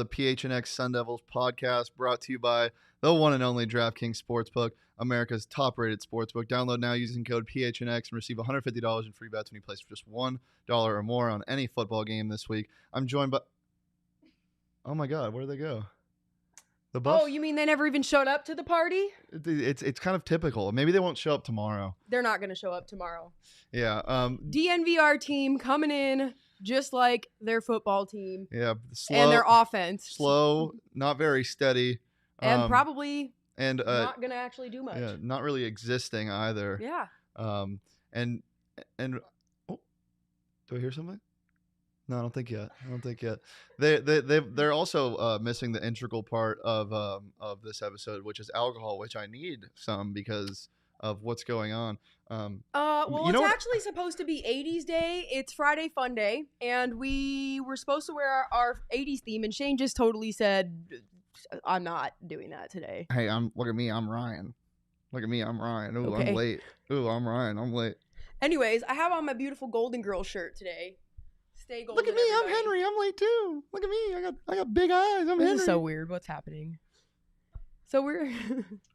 the PHNX Sun Devils podcast, brought to you by the one and only DraftKings Sportsbook, America's top-rated sportsbook. Download now using code PHNX and receive $150 in free bets when you place for just $1 or more on any football game this week. I'm joined by... Oh, my God. Where did they go? The Buffs? Oh, you mean they never even showed up to the party? It's kind of typical. Maybe they won't show up tomorrow. They're not going to show up tomorrow. Yeah. DNVR team coming in just like their football team. Yeah. Slow, and their offense. Slow, not very steady. And probably and not going to actually do much. Yeah, not really existing either. Yeah. And oh, do I hear something? No, I don't think yet. They're also missing the integral part of this episode, which is alcohol, which I need some because of what's going on. Well, it's actually supposed to be 80s Day. It's Friday Fun Day, and we were supposed to wear our 80s theme, and Shane just totally said, "I'm not doing that today." Hey, look at me, I'm Ryan. Look at me, I'm Ryan. Ooh, Okay. I'm late. Ooh, I'm Ryan. I'm late. Anyways, I have on my beautiful Golden Girl shirt today. Stay golden. Look at me, everybody. I'm Henry. I'm late too. Look at me, I got big eyes. I'm This Henry. is so weird. What's happening? So we're.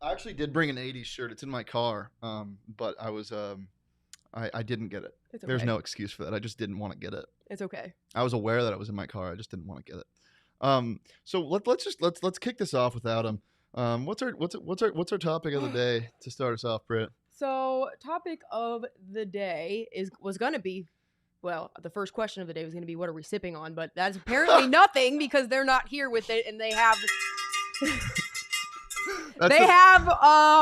I actually did bring an 80s shirt. It's in my car. But I was I didn't get it. It's There's okay. no excuse for that. I just didn't want to get it. It's okay. I was aware that it was in my car. I just didn't want to get it. So let's kick this off without him. What's our topic of the day to start us off, Britt? So topic of the day was gonna be, well, the first question of the day was gonna be, what are we sipping on? But that's apparently nothing because they're not here with it, and they have.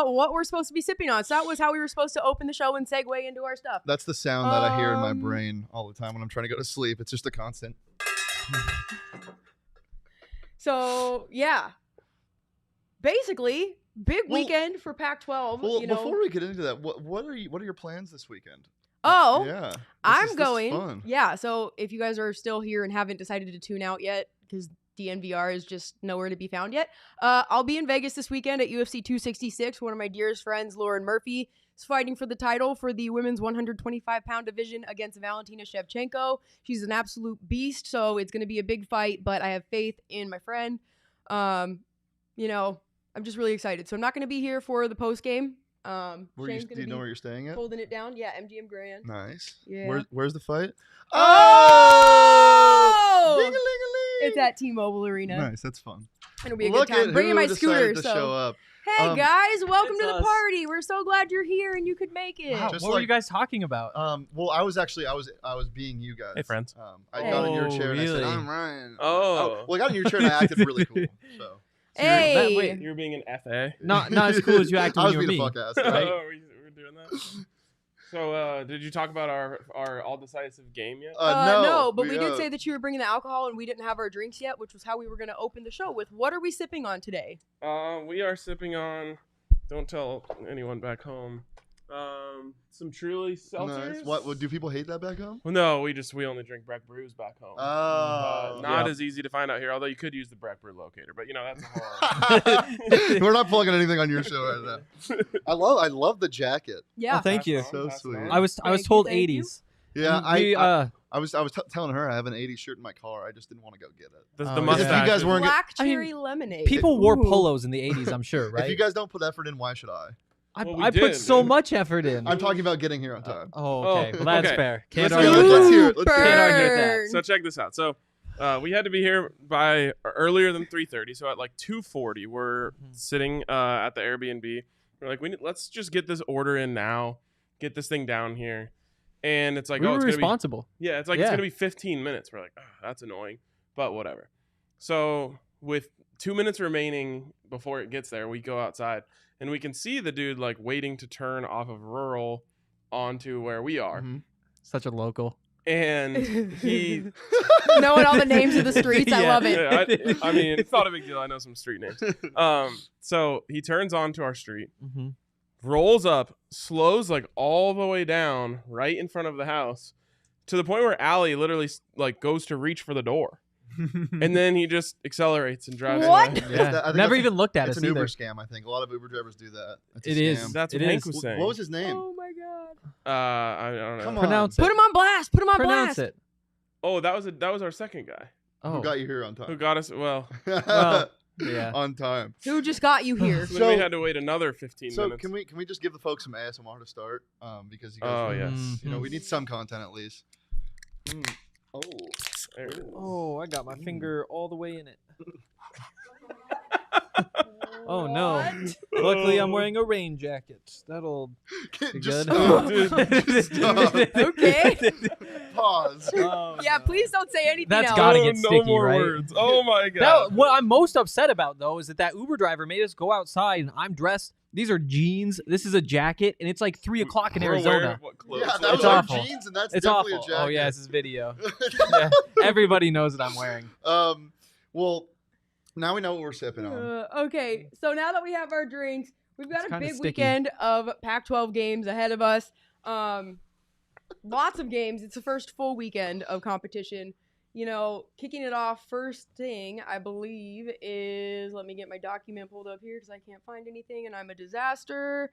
What we're supposed to be sipping on. So that was how we were supposed to open the show and segue into our stuff. That's the sound that I hear in my brain all the time when I'm trying to go to sleep. It's just a constant. So yeah, basically, big weekend for Pac-12. Well, before we get into that, what are your plans this weekend? Oh, yeah, I'm going. This is fun. Yeah, so if you guys are still here and haven't decided to tune out yet, because DNVR is just nowhere to be found yet, I'll be in Vegas this weekend at UFC 266. One of my dearest friends, Lauren Murphy, is fighting for the title for the women's 125-pound division against Valentina Shevchenko. She's an absolute beast, so it's going to be a big fight, but I have faith in my friend. I'm just really excited. So I'm not going to be here for the post game. Do you know where you're staying at? Holding it down. Yeah, MGM Grand. Nice. Yeah. Where's the fight? Oh! Ding-a-ling-a-ling! It's at T-Mobile Arena. Nice. That's fun. It'll be a good time. Bringing my scooter. To show up. Hey guys, welcome it's to the us. party. We're so glad you're here and you could make it. Wow, Just what were you guys talking about? Well, I was being you guys. Hey, friends. I got in your chair and I said, really? "I'm Ryan." Oh. Well, I got in your chair and I acted really cool. So Hey. Wait, You were being an FA? not as cool as you acted I when was you were being me. a fuck ass. Right. Oh, we're doing that? So, did you talk about our all-decisive game yet? No, but we we did say that you were bringing the alcohol and we didn't have our drinks yet, which was how we were going to open the show with. What are we sipping on today? We are sipping on, don't tell anyone back home, some Truly seltzers. Nice. What do people hate that back home? Well, no, we only drink Breck Brews back home. Oh, Not yeah. as easy to find out here, although you could use the Breck Brew locator, but that's a whole. We're not plugging anything on your show right now. I love the jacket. Yeah. Oh, thank you. So sweet. I was Thank told you, thank you. 80s. Yeah, We, I was telling her I have an 80s shirt in my car. I just didn't want to go get it. The Oh, If mustache. you guys weren't Black I mean, cherry lemonade. people wore Ooh. polos in the 80s, I'm sure, right? If you guys don't put effort in, why should I? Well, we I did, put so man. much effort in. I'm talking about getting here on time. Okay. Well, that's okay. fair. Can't Let's argue do with it. that. Let's hear it. Let's hear it. Can't argue with that. Burn. So check this out. So we had to be here by earlier than 3:30. So at like 2:40, we're sitting at the Airbnb. We're like, let's just get this order in now, get this thing down here, and it's like, We were it's gonna responsible. be it's Yeah. gonna be 15 minutes. We're like, that's annoying, but whatever. So with 2 minutes remaining before it gets there, we go outside and we can see the dude like waiting to turn off of rural onto where we are, Mhm. Such a local. and he. Knowing all the names of the streets, I Yeah. love it. Yeah, I mean, it's not a big deal. I know some street names. So he turns onto our street, Mm-hmm. rolls up, slows like all the way down right in front of the house to the point where Allie literally like goes to reach for the door. And then he just accelerates and drives What? away. Yeah. I think Never that's- even looked at It's us an Uber either. scam, I think. A lot of Uber drivers do that. It's a It is. scam. That's It what Hank is. was saying. What was his name? Oh my god. I don't know. Come on. Pronounce it. Put him on blast. Put him on Pronounce blast. it. Oh, that was our second guy. Oh, Who got you here on Who time? got us? Well, Well, yeah. On time. Who just got you here? so then So- we had to wait another 15 So minutes. can we just give the folks some ASMR to start? Because you guys, Oh, are- yes. you know, we need some content at least. Oh, There it is. Oh, I got my finger all the way in it. Oh no! What? Luckily, I'm wearing a rain jacket. That'll be just good. stop. Just stop. Okay. Pause. Oh, Yeah, no. please don't say anything That's else. gotta get no sticky, more right? words. Oh my god. That, what I'm most upset about though is that Uber driver made us go outside and I'm dressed. These are jeans. This is a jacket, and it's like 3 o'clock in We're aware Arizona. of what clothes Yeah, we're that was It's our awful. jeans, and that's It's definitely awful. a jacket. Oh yeah, this is video. Yeah, everybody knows what I'm wearing. Well, now we know what we're sipping on. Okay, so now that we have our drinks, we've got It's a kinda big sticky. weekend of Pac-12 games ahead of us. Lots of games. It's the first full weekend of competition. You know, kicking it off first thing, I believe, is, let me get my document pulled up here because I can't find anything and I'm a disaster.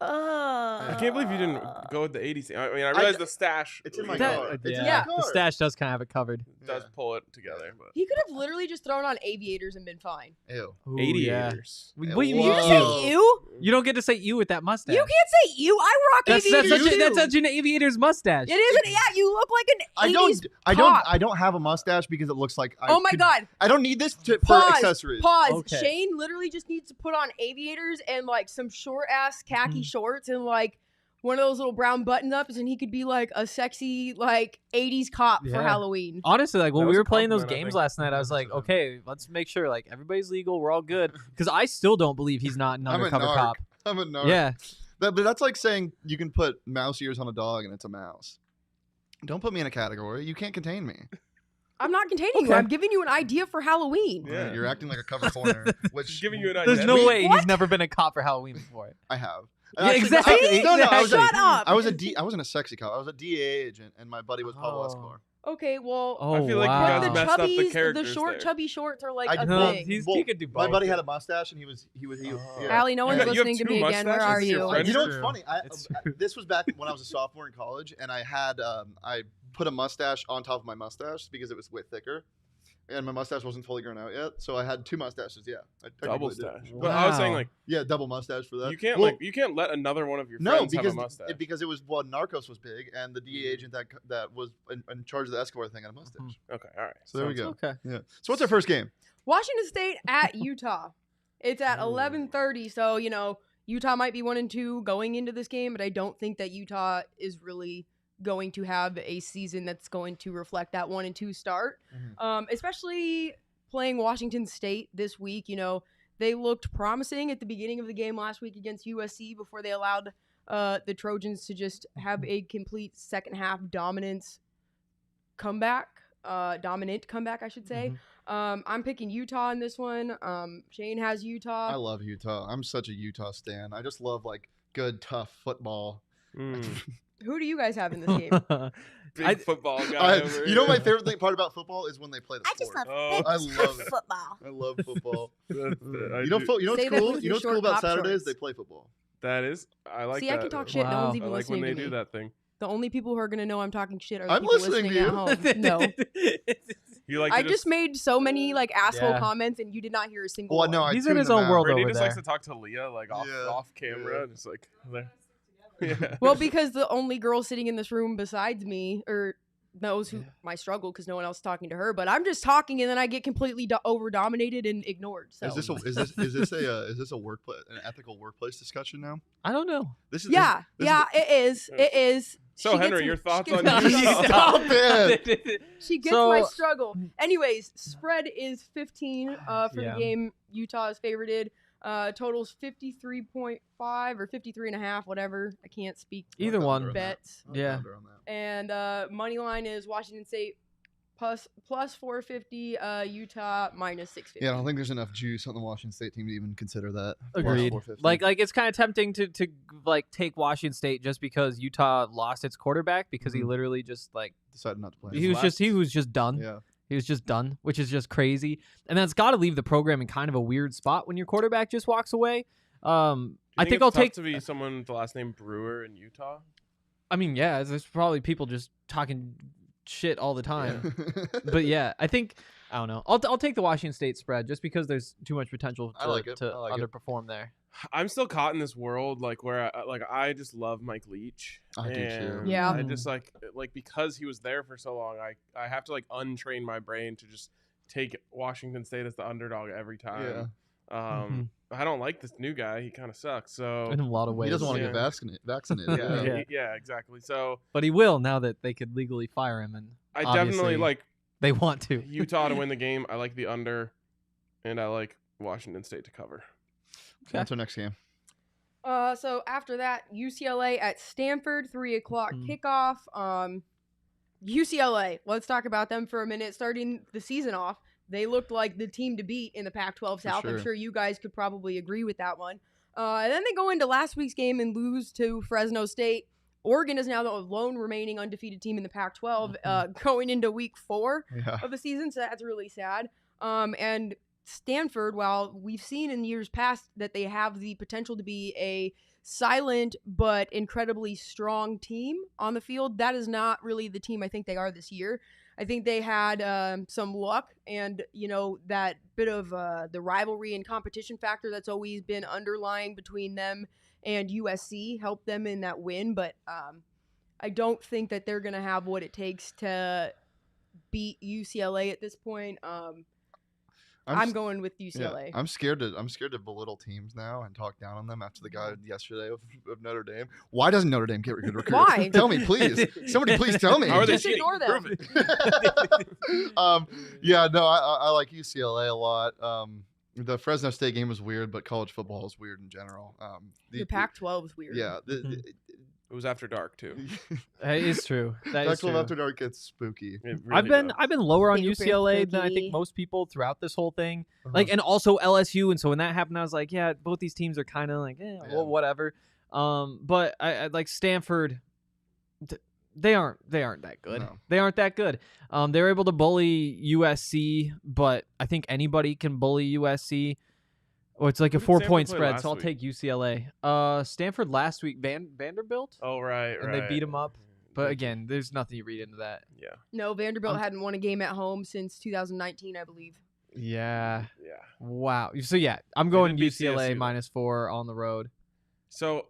I can't believe you didn't go with the 80s. I mean, I realize the stash. It's in my That- car. It's in my yeah, car. the stash does kind of have it covered. does Yeah. pull it together, but He could have literally just thrown on aviators and been fine. Ew. Ooh, yeah. aviators. What Yeah, do you mean? You just Whoa. say you? You don't get to say you with that mustache. You can't say you. I rock That's aviators such, too. that's such an aviator's mustache. It isn't. Yeah, you look like an 80s pop. I don't have a mustache because it looks like. Oh my god. I don't need this for Pause. accessories. Pause. Okay. Shane literally just needs to put on aviators and like some short ass khaki shorts and like one of those little brown button ups, and he could be like a sexy like 80s cop for Yeah. Halloween. Honestly, like when That we was a were playing those compliment, I games think. last night, I was like, okay, let's make sure like everybody's legal, we're all good. Because I still don't believe he's not an I'm a undercover narc. cop. I'm a narc. Yeah, But that's like saying you can put mouse ears on a dog and it's a mouse. Don't put me in a category. You can't contain me. I'm not containing you. Okay. I'm giving you an idea for Halloween. Yeah. You're acting like a cover corner, which Just giving you an there's idea. no We- way What? he's never been a cop for Halloween before. I have. Yeah, Actually, exactly. No, I was Shut up. I wasn't a sexy cop. I was a DA agent, and my buddy was Pablo Oh. Escobar. Okay, well, Oh, I feel like you wow. guys the messed up the chubbies, the characters short there. chubby shorts are like I a No, thing. he could do both. My buddy had a mustache, and he was. Oh. Yeah. Allie, no one's Yeah. You have listening to two me again. Where mustaches? are Your you? friend? You know It's what's true. funny? It's true. This was back when I was a sophomore in college, and I had I put a mustache on top of my mustache because it was way thicker, and my mustache wasn't fully grown out yet, so I had two mustaches. Yeah, I Double technically did. stash. But I was saying Wow. like Yeah, double mustache for that. you can't Well, you can't let another one of your no, friends because have a mustache. because it was Narcos was big, and the DEA agent that was in charge of the Escobar thing had a mustache. Okay, all right. So there we Sounds- go. Okay. Yeah. So what's our first game? Washington State at Utah. It's at Ooh. 11:30, so you know Utah might be 1-2 going into this game, but I don't think that Utah is really going to have a season that's going to reflect that 1-2 start. Especially playing Washington State this week. You know, they looked promising at the beginning of the game last week against USC before they allowed the Trojans to just have a complete second half dominant comeback, I should say. I'm picking Utah in this one. Shane has I Utah. love Utah. I'm such a Utah stan. I just love like good, tough football. Mm. Who do you guys have in this game? Big football guy over You know my here. favorite part about football is when they play the I just sport. love Oh. I love it. football. I love football. That's it. I You know, do- you know Say what's that cool? with You your know what's cool short about top Saturdays? shorts. They play football. that is I like See, that. I can talk shit. No Wow. one's I even like when listening they to do me. that thing. The only people who are gonna know I'm talking shit are the I'm people listening listening to at home. No, You like I to just made so many like asshole Yeah. comments, and you did not hear a single Well, one. no, I He's in tuned his them own out. world. Brittany over just likes there. to talk to Leah like off camera, just like there. Yeah. Well, because the only girl sitting in this room besides me, or knows who my struggle, because no one else is talking to her. But I'm just talking, and then I get completely over dominated and ignored. So Is this a workplace, an ethical workplace discussion now? I don't know. This is yeah, this yeah, it is. It is. So She Henry, gets- your she thoughts gets on my Utah? Stop it. She gets So- my struggle. Anyways, spread is 15 for Yeah. the game. Utah is favorited. Totals 53.5 or 53.5, whatever. I can't speak Either I'll one. counter on that. bets. I'll Yeah. counter on that. And money line is Washington State plus 450, Utah minus 650. Yeah, I don't think there's enough juice on the Washington State team to even consider that. Plus Agreed. 450. Like it's kind of tempting to like take Washington State just because Utah lost its quarterback because he Mhm. literally just like decided not to play. he was just done. Yeah. He was just done, which is just crazy. And that's got to leave the program in kind of a weird spot when your quarterback just walks away. I think it's I'll tough take. to be someone with the last name Brewer in Utah. I mean, yeah, there's probably people just talking shit all the time. But yeah, I think I don't know. I'll take the Washington State spread just because there's too much potential I like it. to I like it. underperform there. I'm still caught in this world where I just love Mike Leach. I do too. And Yeah. I just like because he was there for so long, I have to untrain my brain to just take Washington State as the underdog every time. I don't like this new guy. He kind of sucks. So In a lot of ways. He doesn't want to Yeah. get vaccinated. yeah, Yeah. exactly. So But he will now that they could legally fire him, and I obviously definitely like they want to. Utah to win the game. I like the under, and I like Washington State to cover. Okay. What's our next game? So after that, UCLA at Stanford, 3:00 kickoff. UCLA, let's talk about them for a minute. Starting the season off, they looked like the team to beat in the Pac-12 South. sure. I'm sure you guys could probably agree with that one. And then they go into last week's game and lose to Fresno State. Oregon is now the lone remaining undefeated team in the Pac-12 going into week 4 Yeah. of the season, so that's really sad. And Stanford, while we've seen in years past that they have the potential to be a silent but incredibly strong team on the field, that is not really the team I think they are this year. I think they had some luck and, that bit of the rivalry and competition factor that's always been underlying between them and USC helped them in that win. But I don't think that they're going to have what it takes to beat UCLA at this point. I'm going with UCLA. Yeah, I'm scared to belittle teams now and talk down on them after the guy yesterday of Notre Dame. Why doesn't Notre Dame get good recruits? Why? Tell me, please. Somebody please tell me. How are they Just cheating? ignore them. Prove it. Yeah, no, I like UCLA a lot. The Fresno State game was weird, but college football is weird in general. The Pac-12 is weird. Yeah, It was after dark too. It is true. That is Pac-12 true. after dark gets spooky. It I've really been lower on Super UCLA than I spooky. think most people throughout this whole thing. Uh-huh. And also LSU. And so when that happened, I was like, yeah, both these teams are kind of like, Yeah. well, whatever. But I like Stanford. They aren't that good. No. They aren't that good. They're able to bully USC, but I think anybody can bully USC. Or it's like a Who did 4-point Stanford play spread, so I'll last take UCLA. Stanford last week, Vanderbilt, Oh right, and they beat 'em up. But again, there's nothing you read into that. yeah, No, Vanderbilt hadn't won a game at home since 2019, I believe. Yeah. yeah. Wow. So yeah, I'm They going did beat UCLA CSU. -4 on the road. So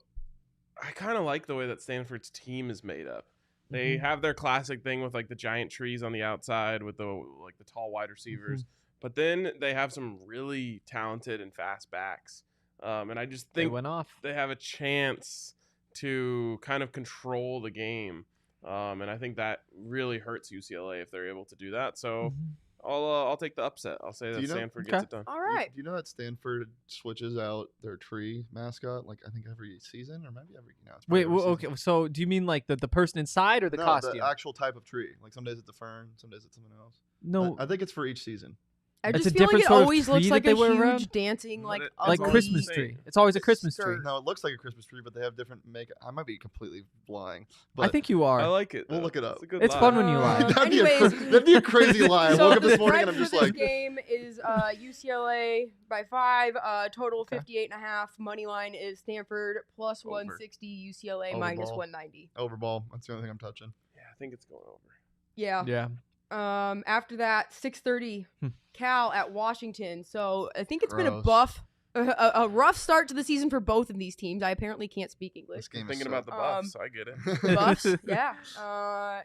I kind of like the way that Stanford's team is made up. They Mhm. have their classic thing with the giant trees on the outside with the tall wide receivers, but then they have some really talented and fast backs. And I just They think went off. they have a chance to kind of control the game. And I think that really hurts UCLA if they're able to do that. So Mhm. I'll take the upset. I'll say that you know- Stanford Okay. gets it done. All right. Do you know that Stanford switches out their tree mascot I think every season or maybe every it's Wait, every okay. season. So do you mean like the person inside or the No, costume? the actual type of tree. Like some days it's a fern, some days it's something else. No, I think it's for each season. I It's just a feel like different it sort of always tree looks that like they a wear huge around? dancing, But like it's like all Christmas the tree. same. It's always a Christmas tree. skirt. No, it looks like a Christmas tree, but they have different makeup. I might be completely lying. I But think you are. I like it. We'll though. look it up. It's a good It's lie. fun when you lie. That'd be a crazy lie. I So woke up the this morning and spread I'm just for this like, game is UCLA by 5. Total Okay. 58.5. Money line is Stanford plus Over. 160. UCLA Over minus ball. 190. overball. That's the only thing I'm touching. Yeah, I think it's going over. Yeah. Yeah. After that, 6:30, Cal at Washington. So I think it's been a Gross. a rough start to the season for both of these teams. I apparently can't speak English. This game Thinking is about the Buffs, I get it. Buffs, yeah.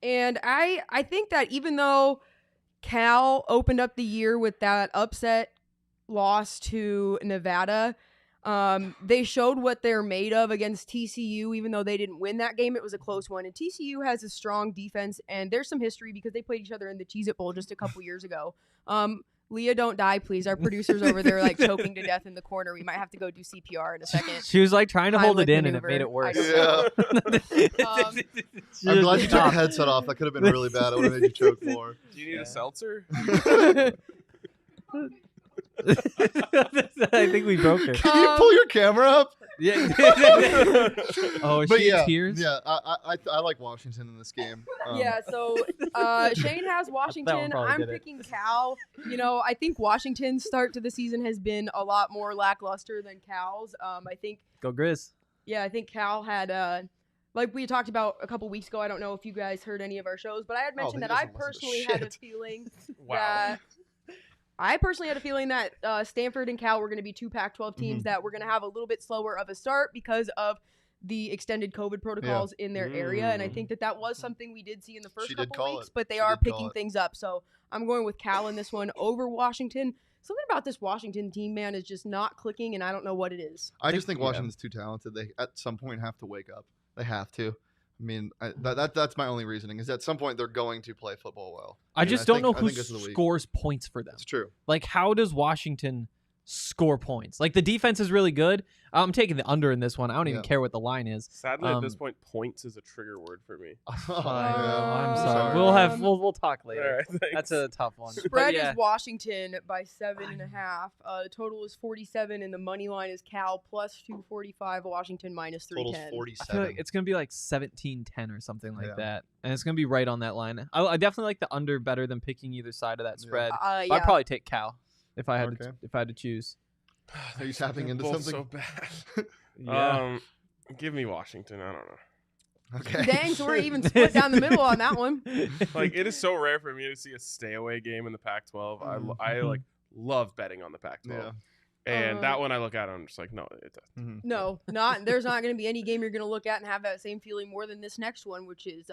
And I think that even though Cal opened up the year with that upset loss to Nevada, they showed what they're made of against TCU. Even though they didn't win that game, it was a close one. And TCU has a strong defense, and there's some history because they played each other in the Cheez-It Bowl just a couple years ago. Leah, don't die, please. Our producer's over there choking to death in the corner. We might have to go do CPR in a second. She was trying to hold it Heimlich in, and it maneuver. made it worse. I Yeah. I'm glad you took a Stop. headset off. That could have been really bad. It would have made you choke more. Do you need a seltzer? I think we broke her. Can you pull your camera up? Yeah. Oh, is But she yeah, in tears? yeah, I like Washington in this game. Yeah, so Shane has Washington. probably I'm did it. picking Cal. I think Washington's start to the season has been a lot more lackluster than Cal's. I think Go Grizz. Cal had like we talked about a couple weeks ago. I don't know if you guys heard any of our shows, but I had mentioned that I personally had a feeling that Stanford and Cal were going to be two Pac-12 teams that were going to have a little bit slower of a start because of the extended COVID protocols in their area. And I think that was something we did see in the first couple weeks, but they are picking things up. So I'm going with Cal in this one over Washington. Something about this Washington team, man, is just not clicking, and I don't know what it is. I just think Washington's too talented. They at some point have to wake up. They have to. I mean, that's my only reasoning is at some point they're going to play football well. I don't know who scores points for them. It's true. Like, how does Washington score points? Like, the defense is really good. I'm taking the under in this one. I don't even care what the line is. Sadly, at this point, points is a trigger word for me. I'm sorry. We'll talk later. Right, that's a tough one. Spread is Washington by 7.5. Total is 47, and the money line is Cal plus 245. Washington minus 310. Total's 47. I feel like it's gonna be like 17-10 or something like that, and it's gonna be right on that line. I definitely like the under better than picking either side of that spread. I'd probably take Cal if I had to choose. Are you tapping into both something? So bad. Give me Washington. I don't know. Okay. Dang, so we're even split down the middle on that one. Like, it is so rare for me to see a stay away game in the Pac-12. I like love betting on the Pac-12. Yeah. And that one I look at, I'm just like, no, it doesn't. No, there's not going to be any game you're going to look at and have that same feeling more than this next one, which is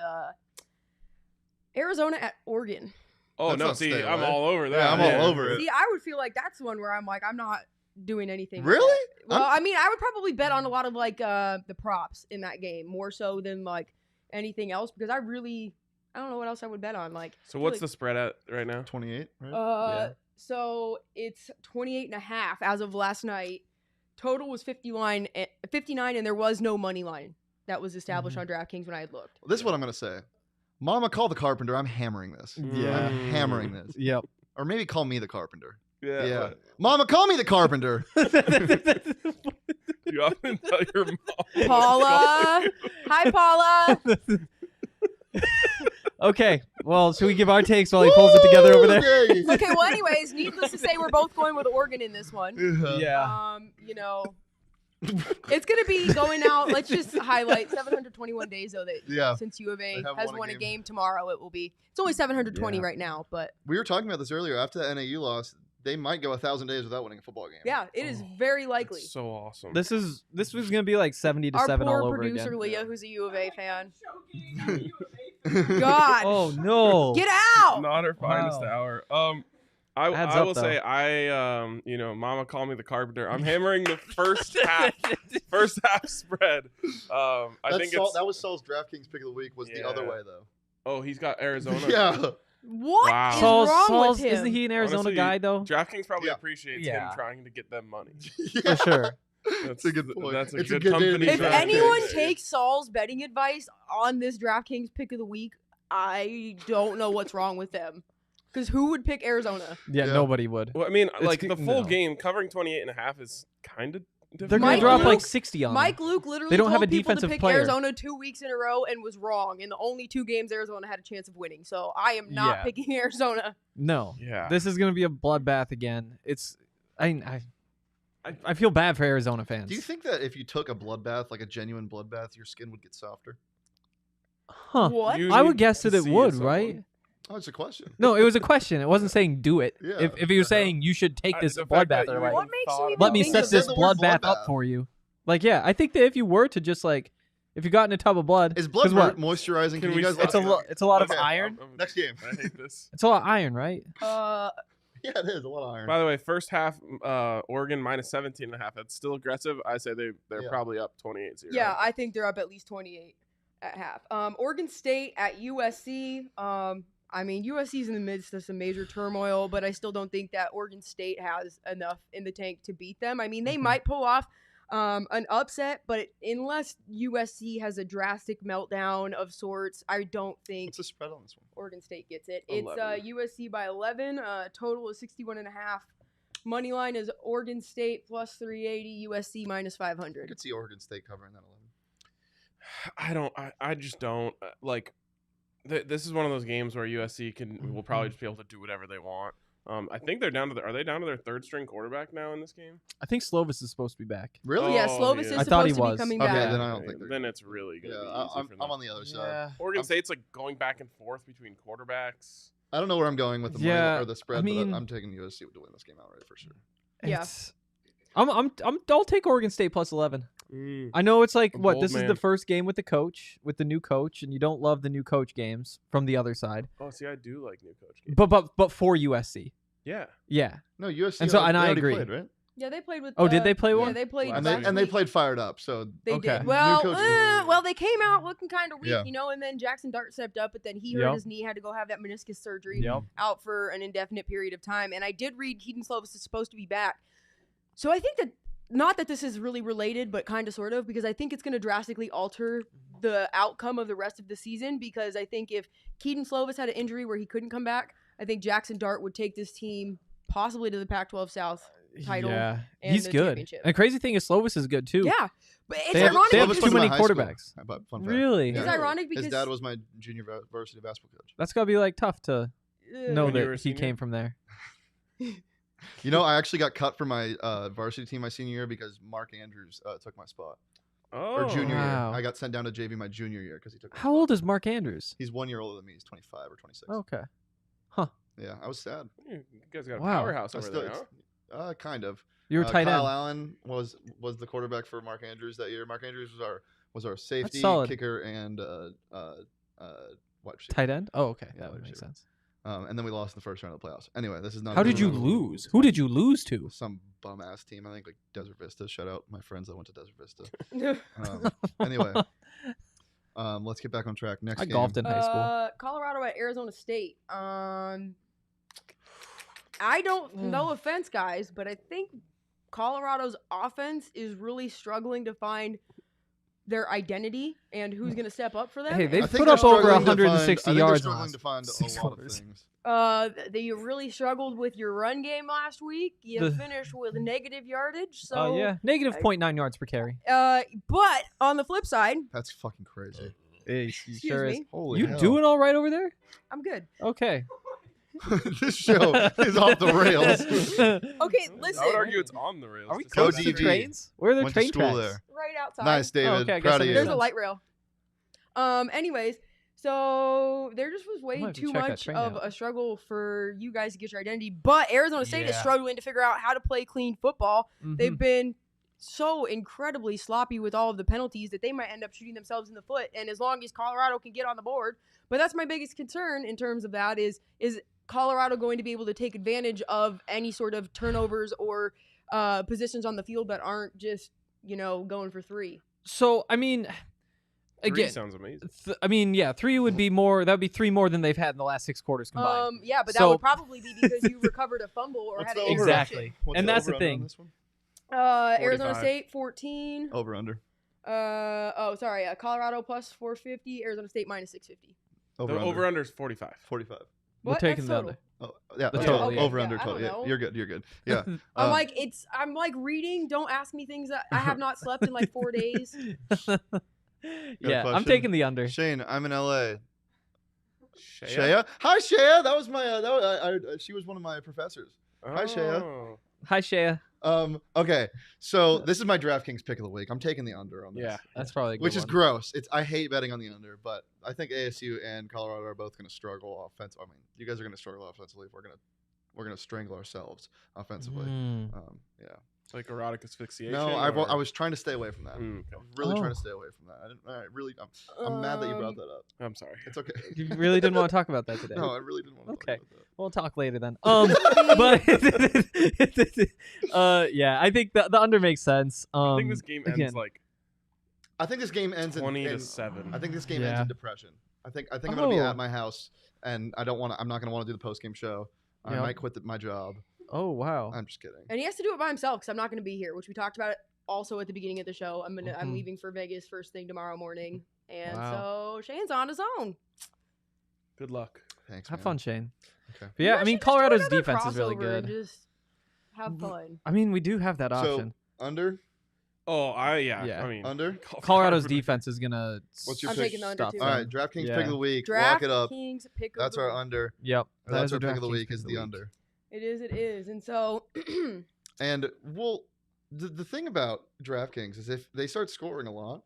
Arizona at Oregon. Oh, That's no, not see, stay I'm away. all over that. Yeah, I'm all over it. See, I would feel like that's one where I'm like, I'm not doing anything. Really? Well, I mean, I would probably bet on a lot of like the props in that game more so than like anything else because I don't know what else I would bet on. Like, So what's the spread at right now? 28, right? So it's 28.5 as of last night. Total was 59, and there was no money line that was established on DraftKings when I had looked. This is what I'm going to say. Mama, call the carpenter. I'm hammering this. Yeah. I'm hammering this. Yep. Or maybe call me the carpenter. Yeah. Mama, call me the carpenter. You often tell your mom. Paula. Hi, Paula. Okay. Well, should we give our takes while he pulls it together over there? Okay, well, anyways, needless to say, we're both going with Oregon in this one. Yeah. It's going to be going out. Let's just highlight 721 days, though, that since U of A has won a game tomorrow, it will be. It's only 720 right now, but. We were talking about this earlier. After the NAU loss, they might go 1,000 days without winning a football game. Yeah, it is very likely. That's so awesome. This was going to be like 70 to Our 7 all poor over producer, again. Leah, who's a U of A fan. God. Oh, no. Get out. Not her finest hour. I will say Mama call me the carpenter. I'm hammering the first half spread. I think that was Saul's DraftKings pick of the week. Was the other way though. Oh, he's got Arizona. Yeah. What is Saul's, wrong with him? Isn't he an Arizona Honestly, guy though? DraftKings probably appreciates him Yeah. trying to get them money. For sure. That's a good point. That's It's a a good good company. day If to be anyone DraftKings. takes Saul's betting advice on this DraftKings pick of the week, I don't know what's wrong with them. Because who would pick Arizona? Yeah, nobody would. Well, I mean, like the full no. game covering 28.5 is kind of difficult. They're going to drop like 60 on them. Mike Luke literally They don't have told a people to defensive pick player. Arizona 2 weeks in a row and was wrong. In the only 2 games Arizona had a chance of winning. So I am not picking Arizona. No. Yeah. This is going to be a bloodbath again. I feel bad for Arizona fans. Do you think that if you took a bloodbath, like a genuine bloodbath, your skin would get softer? Huh. What? You I would need guess to that it see would, someone. right? Oh, it's a question. No, it was a question. It wasn't saying do it. Yeah, If he was saying you should take this the fact bloodbath, that or you like, What even makes thought you about even let me think set of this the word bloodbath bloodbath. up for you. Like, yeah, I think that if you were to just like, if you got in a tub of blood, Is blood 'cause what? moisturizing? Can Can we you guys? stop? It's a lot of Okay. iron. Next game. I hate this. It's a lot of iron, right? Yeah, it is a lot of iron. By the way, first half, Oregon minus 17.5. That's still aggressive. I say they're probably up 28-0. Yeah, I think they're up at least 28 at half. Oregon State at USC. I mean, USC's in the midst of some major turmoil, but I still don't think that Oregon State has enough in the tank to beat them. I mean, they might pull off an upset, but unless USC has a drastic meltdown of sorts, I don't think What's the spread on this one? Oregon State gets it. 11. It's USC by 11. Total is 61.5. Money line is Oregon State plus 380, USC minus I 500. could see Oregon State covering that 11. I just don't like. This is one of those games where USC will probably just be able to do whatever they want. I think they're down to are they down to their third string quarterback now in this game? I think Slovis is supposed to be back. Really? Yeah, Slovis is I thought he supposed to be was. coming Okay, back. then I don't think they're Then it's really good. Yeah, I'm on the other side. Oregon State's like going back and forth between quarterbacks. I don't know where I'm going with the money or the spread, but I'm taking USC to win this game outright for sure. Yeah. I'll take Oregon State plus 11. I know it's like this is the first game with the new coach, and you don't love the new coach games from the other side. Oh, see, I do like new coach games. But for USC. Yeah. Yeah. No, USC. And I agree. Played, right? Yeah, they played with. Oh, did they play one? Yeah, they played. And they played fired up. So they okay. did. Well, they came out looking kind of weak, and then Jackson Dart stepped up, but then he hurt his knee, had to go have that meniscus surgery, out for an indefinite period of time. And I did read Keaton Slovis is supposed to be back, so I think that. Not that this is really related, but kind of sort of, because I think it's going to drastically alter the outcome of the rest of the season, because I think if Keaton Slovis had an injury where he couldn't come back, I think Jackson Dart would take this team possibly to the Pac-12 South title. Yeah, and he's the good. Championship. And the crazy thing is Slovis is good too. Yeah, but it's they ironic. They have because too many quarterbacks. Really? It's ironic because his dad was my junior varsity basketball coach. That's gotta be like tough to know that he came from there. You know, I actually got cut from my varsity team my senior year because Mark Andrews took my spot. Or junior year. I got sent down to JV my junior year because he took my spot. How old is Mark Andrews? He's 1 year older than me. He's 25 or 26. Okay. Huh. Yeah, I was sad. You guys got a powerhouse over there, huh? Kind of. You were tight Kyle end. Allen was the quarterback for Mark Andrews that year. Mark Andrews was our safety, kicker, and wide receiver. Tight end? Oh, okay. That would make sense. And then we lost in the first round of the playoffs. Anyway, this is not. How did you lose? Who did you lose to? Some bum ass team. I think like Desert Vista. Shout out my friends that went to Desert Vista. Anyway, let's get back on track. Next game. I golfed in high school. Colorado at Arizona State. I don't. No offense, guys, but I think Colorado's offense is really struggling to find their identity and who's going to step up for them. Hey, they've put up over 160 yards. They're struggling to find a lot of things. They really struggled with your run game last week. You finished with negative yardage. So yeah, negative 0.9 yards per carry. But on the flip side, that's fucking crazy. Sure is. Holy you hell. doing all right over there? I'm good. Okay. This show is off the rails. Okay, listen. I would argue it's on the rails. Are we close to trains? Where are the train tracks? There. Right outside. Nice, David. Oh, okay, proud of you. There's a light rail. Anyways, so there just was way too much of a struggle for you guys to get your identity. But Arizona State is struggling to figure out how to play clean football. They've been so incredibly sloppy with all of the penalties that they might end up shooting themselves in the foot. And as long as Colorado can get on the board, but that's my biggest concern in terms of that is Colorado going to be able to take advantage of any sort of turnovers or positions on the field that aren't just, going for three. So, I mean, again, 3 sounds amazing. 3 would be more. That would be 3 more than they've had in the last 6 quarters combined. Yeah, but that would probably be because you recovered a fumble or had an exactly. And that's the thing. Arizona State 14. Over under. Colorado plus 450. Arizona State minus 650. Over under is 45. 45. We're taking the under. Oh, yeah. The total. Okay. Over under total. Yeah, you're good. You're good. Yeah. I'm like reading. Don't ask me things that I have not slept in like 4 days. Yeah, I'm taking the under. Shane, I'm in LA. Shaya? Hi, Shaya. That was my. She was one of my professors. Hi, Shaya. Hi, Shaya. Okay, so this is my DraftKings pick of the week. I'm taking the under on this. Yeah, that's probably a good which one. is gross. I hate betting on the under, but I think ASU and Colorado are both going to struggle offensively. I mean, you guys are going to struggle offensively. We're gonna strangle ourselves offensively. Yeah. It's like erotic asphyxiation. No, I was trying to stay away from that. Okay. I was really trying to stay away from that. I'm mad that you brought that up. I'm sorry. It's okay. You really didn't want to talk about that today. No, I really didn't want to talk about that. We'll talk later then. Yeah, I think the under makes sense. I think this game ends I think this game ends 20-7. I think this game ends in depression. I think I'm gonna be at my house and I'm not gonna want to do the post game show. I might quit my job. Oh wow! I'm just kidding. And he has to do it by himself because I'm not going to be here, which we talked about also at the beginning of the show. I'm leaving for Vegas first thing tomorrow morning, and so Shane's on his own. Good luck. Thanks. Have fun, Shane. Okay. But yeah, I mean Colorado's defense is really good. Just have fun. I mean, we do have that option. Under. Oh, I mean, under. Colorado's defense is gonna. What's your I'm pick? taking the under too. All right, DraftKings pick of the week. Lock it up. DraftKings pick of That's the our week. under. Yep. That's our pick of the week. Is the under. It is. And so and the thing about DraftKings is if they start scoring a lot,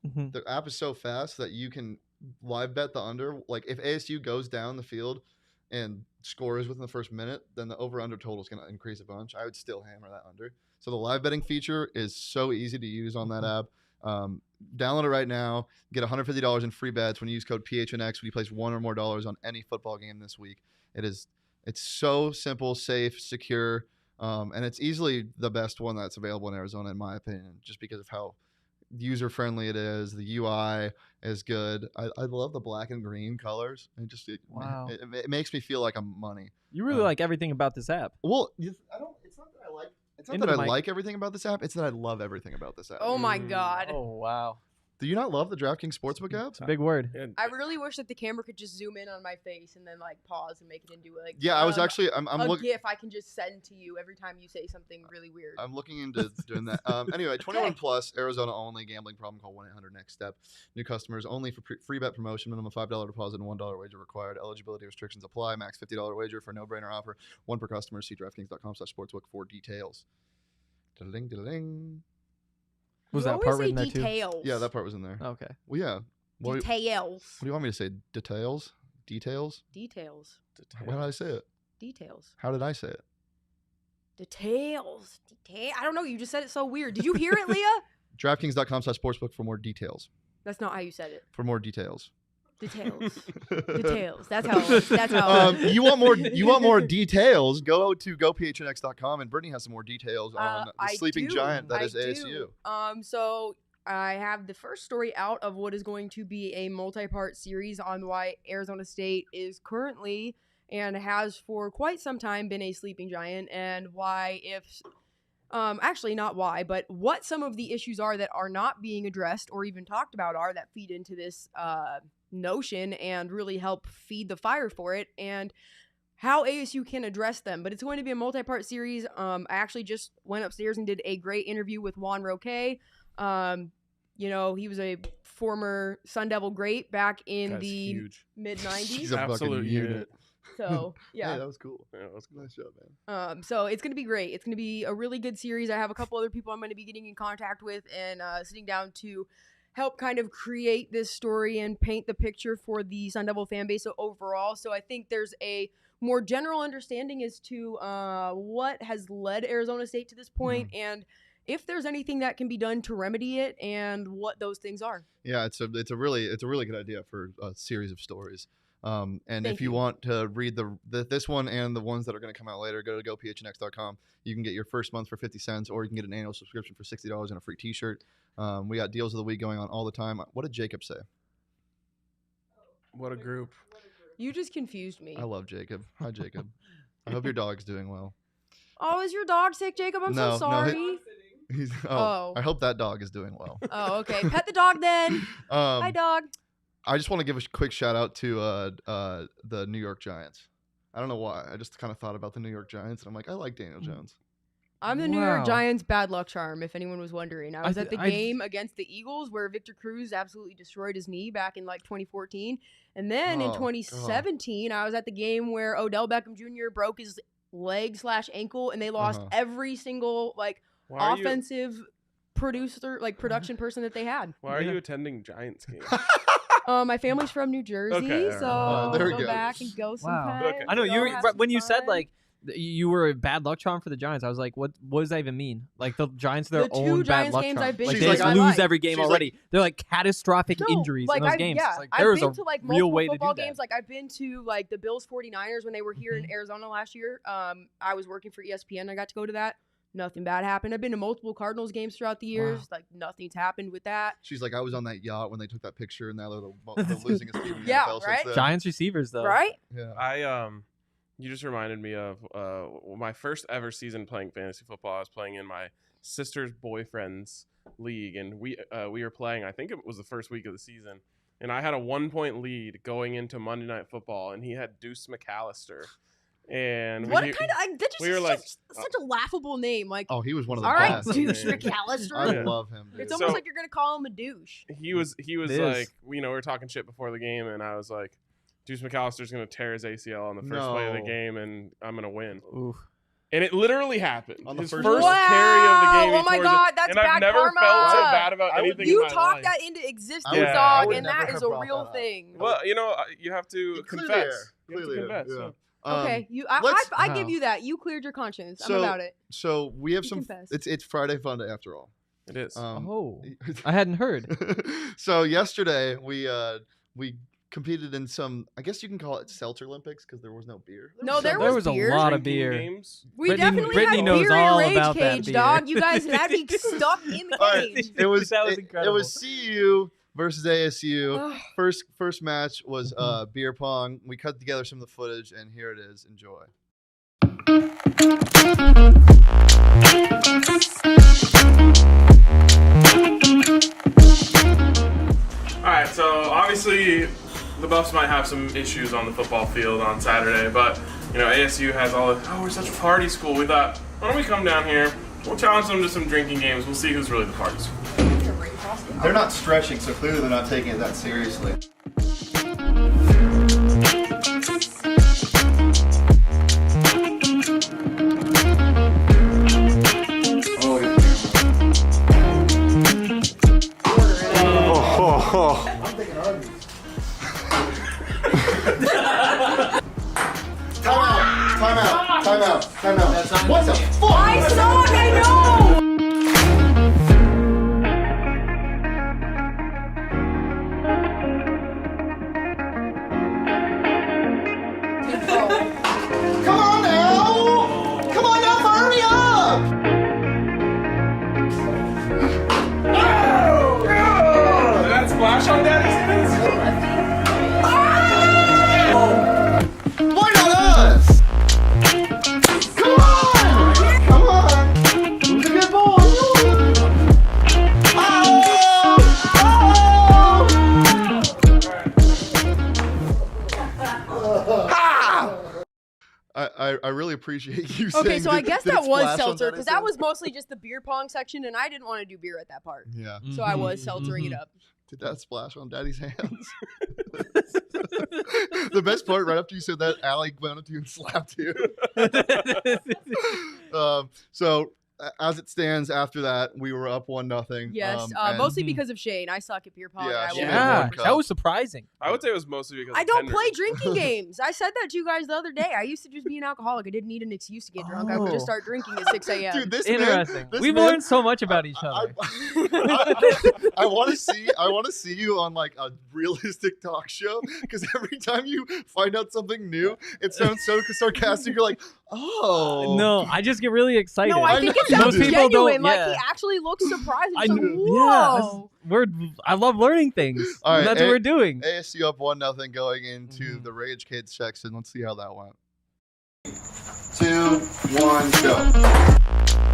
the app is so fast that you can live bet the under. Like if ASU goes down the field and scores within the first minute, then the over-under total is going to increase a bunch. I would still hammer that under. So the live betting feature is so easy to use on that app. Download it right now. Get $150 in free bets when you use code PHNX when you place $1 or more on any football game this week. It's so simple, safe, secure, and it's easily the best one that's available in Arizona, in my opinion, just because of how user-friendly it is. The UI is good. I love the black and green colors. Wow. It makes me feel like I'm money. You really like everything about this app. Well, it's not that I like. It's not that I like everything about this app. It's that I love everything about this app. Oh my God. Oh wow. Do you not love the DraftKings Sportsbook app? It's a big word. I really wish that the camera could just zoom in on my face and then like pause and make it into like I was actually I'm a GIF I can just send to you every time you say something really weird. I'm looking into doing that. Anyway, 21 plus, Arizona only, gambling problem, call 1-800-NEXT-STEP. New customers only for free bet promotion, minimum $5 deposit and $1 wager required. Eligibility restrictions apply. Max $50 wager for no-brainer offer. One per customer. See DraftKings.com/sportsbook for details. Da-ding, da-ding. Was that part in there details. too? Yeah, that part was in there. Okay. Well, yeah. Details. What do you want me to say? Details? Details? Details. How did I say it? Details. How did I say it? Details. I don't know. You just said it so weird. Did you hear it, Leah? DraftKings.com/sportsbook for more details. That's not how you said it. For more details. Details. Details. That's how. You want more details? Go to gophnx.com, and Brittany has some more details on the sleeping giant that is ASU. So I have the first story out of what is going to be a multi-part series on why Arizona State is currently and has for quite some time been a sleeping giant, and why actually not why, but what some of the issues are that are not being addressed or even talked about are that feed into this notion and really help feed the fire for it, and how ASU can address them. But it's going to be a multi-part series. I actually just went upstairs and did a great interview with Juan Roque. He was a former Sun Devil great back in the mid-90s. He's a fucking unit. So, yeah. Hey, that was cool. Yeah, that was a nice job, man. So it's going to be great. It's going to be a really good series. I have a couple other people I'm going to be getting in contact with and sitting down to help kind of create this story and paint the picture for the Sun Devil fan base overall. So I think there's a more general understanding as to what has led Arizona State to this point, and if there's anything that can be done to remedy it, and what those things are. Yeah, it's a really good idea for a series of stories. And if you want to read this one and the ones that are going to come out later, go to gophnx.com. You can get your first month for 50 cents, or you can get an annual subscription for $60 and a free t-shirt. We got deals of the week going on all the time. What did Jacob say? What a group. You just confused me. I love Jacob. Hi, Jacob. I hope your dog's doing well. Oh, is your dog sick, Jacob? I'm so sorry. I hope that dog is doing well. Oh, okay. Pet the dog then. Hi, dog. I just want to give a quick shout out to the New York Giants. I don't know why. I just kind of thought about the New York Giants, and I'm like, I like Daniel Jones. I'm the New York Giants bad luck charm, if anyone was wondering. I was at the game against the Eagles where Victor Cruz absolutely destroyed his knee back in like 2014. And then in 2017, I was at the game where Odell Beckham Jr. broke his leg/ankle, and they lost every single offensive production person that they had. Why are you attending Giants games? My family's from New Jersey, so there we go go. back and go sometime. Okay. I know when you said you were a bad luck charm for the Giants. I was like, what does that even mean? Like the Giants are their own bad luck charm. I've been like to, they lose every game already. They're like catastrophic injuries in those games. Yeah, like, there is a real way to do football that. games. Like I've been to like the Bills 49ers when they were here in Arizona last year. I was working for ESPN. I got to go to that. Nothing bad happened. I've been to multiple Cardinals games throughout the years. Wow. Like nothing's happened with that. She's like, I was on that yacht when they took that picture, and now they're losing a team. Yeah, right. Giants receivers though. Right. Yeah. You just reminded me of my first ever season playing fantasy football. I was playing in my sister's boyfriend's league, and we were playing. I think it was the first week of the season, and I had a 1-point lead going into Monday Night Football, and he had Deuce McAllister. And such a laughable name. Like, he was one of the best. best. Deuce McAllister. I love him. Dude. It's almost like you're gonna call him a douche. He was like, we were talking shit before the game, and I was like, Deuce McAllister's going to tear his ACL on the first play of the game, and I'm going to win. Oof. And it literally happened. On the first wow. carry of the game. Oh my God, that's and bad I've never karma. felt so bad about anything in You my talk life. that into existence, Yeah. dog, and that is a real thing. Well, you have to confess. You have to confess. Yeah. Okay, I give you that. You cleared your conscience. I'm about it. So we have confess. It's Friday Fun Day after all. It is. I hadn't heard. So yesterday we competed in some, I guess you can call it Seltzer Olympics because there was no beer. No, there was beer. A lot of beer. Games. We Brittany definitely had knows beer all in Rage about that Cage, beer. dog. You guys had me stuck in the cage. It was That was incredible. It was CU versus ASU. First match was beer pong. We cut together some of the footage, and here it is. Enjoy. All right, so obviously the Buffs might have some issues on the football field on Saturday, but ASU has all the, we're such a party school. We thought, why don't we come down here? We'll challenge them to some drinking games. We'll see who's really the party school. They're not stretching, so clearly they're not taking it that seriously. Time out. What the fuck? I suck, I know! Come on now, hurry up! Did that splash on Daddy's hands? Why not us? Come on! Who's a good boy? I really appreciate you saying. Okay, so I guess that was splash on seltzer Daddy's because that hands? was mostly just the beer pong section, and I didn't want to do beer at that part. Yeah. So I was seltzering it up. Did that splash on Daddy's hands? The best part, right after you said that, Allie went up to you and slapped you. So as it stands, after that, we were up 1-0. Yes, mostly because of Shane. I suck at beer pong. Yeah, and I she will made never one win. cup. That was surprising. I would say it was mostly because I of don't Henry. play drinking games. I said that to you guys the other day. I used to just be an alcoholic. I didn't need an excuse to get drunk. I would just start drinking at 6 a.m. Dude, this Interesting. Man, We've learned so much about each other. I want to see you on like a realistic talk show because every time you find out something new, it sounds so sarcastic. You're like, oh No, I just get really excited. No, I think it sounds Most people genuine. don't- Like yeah. he actually looks surprised. I He's like, know. whoa. I love learning things. All right, That's what we're doing. ASU up 1-0 going into the Rage Cage section. Let's see how that went. 2, 1, go.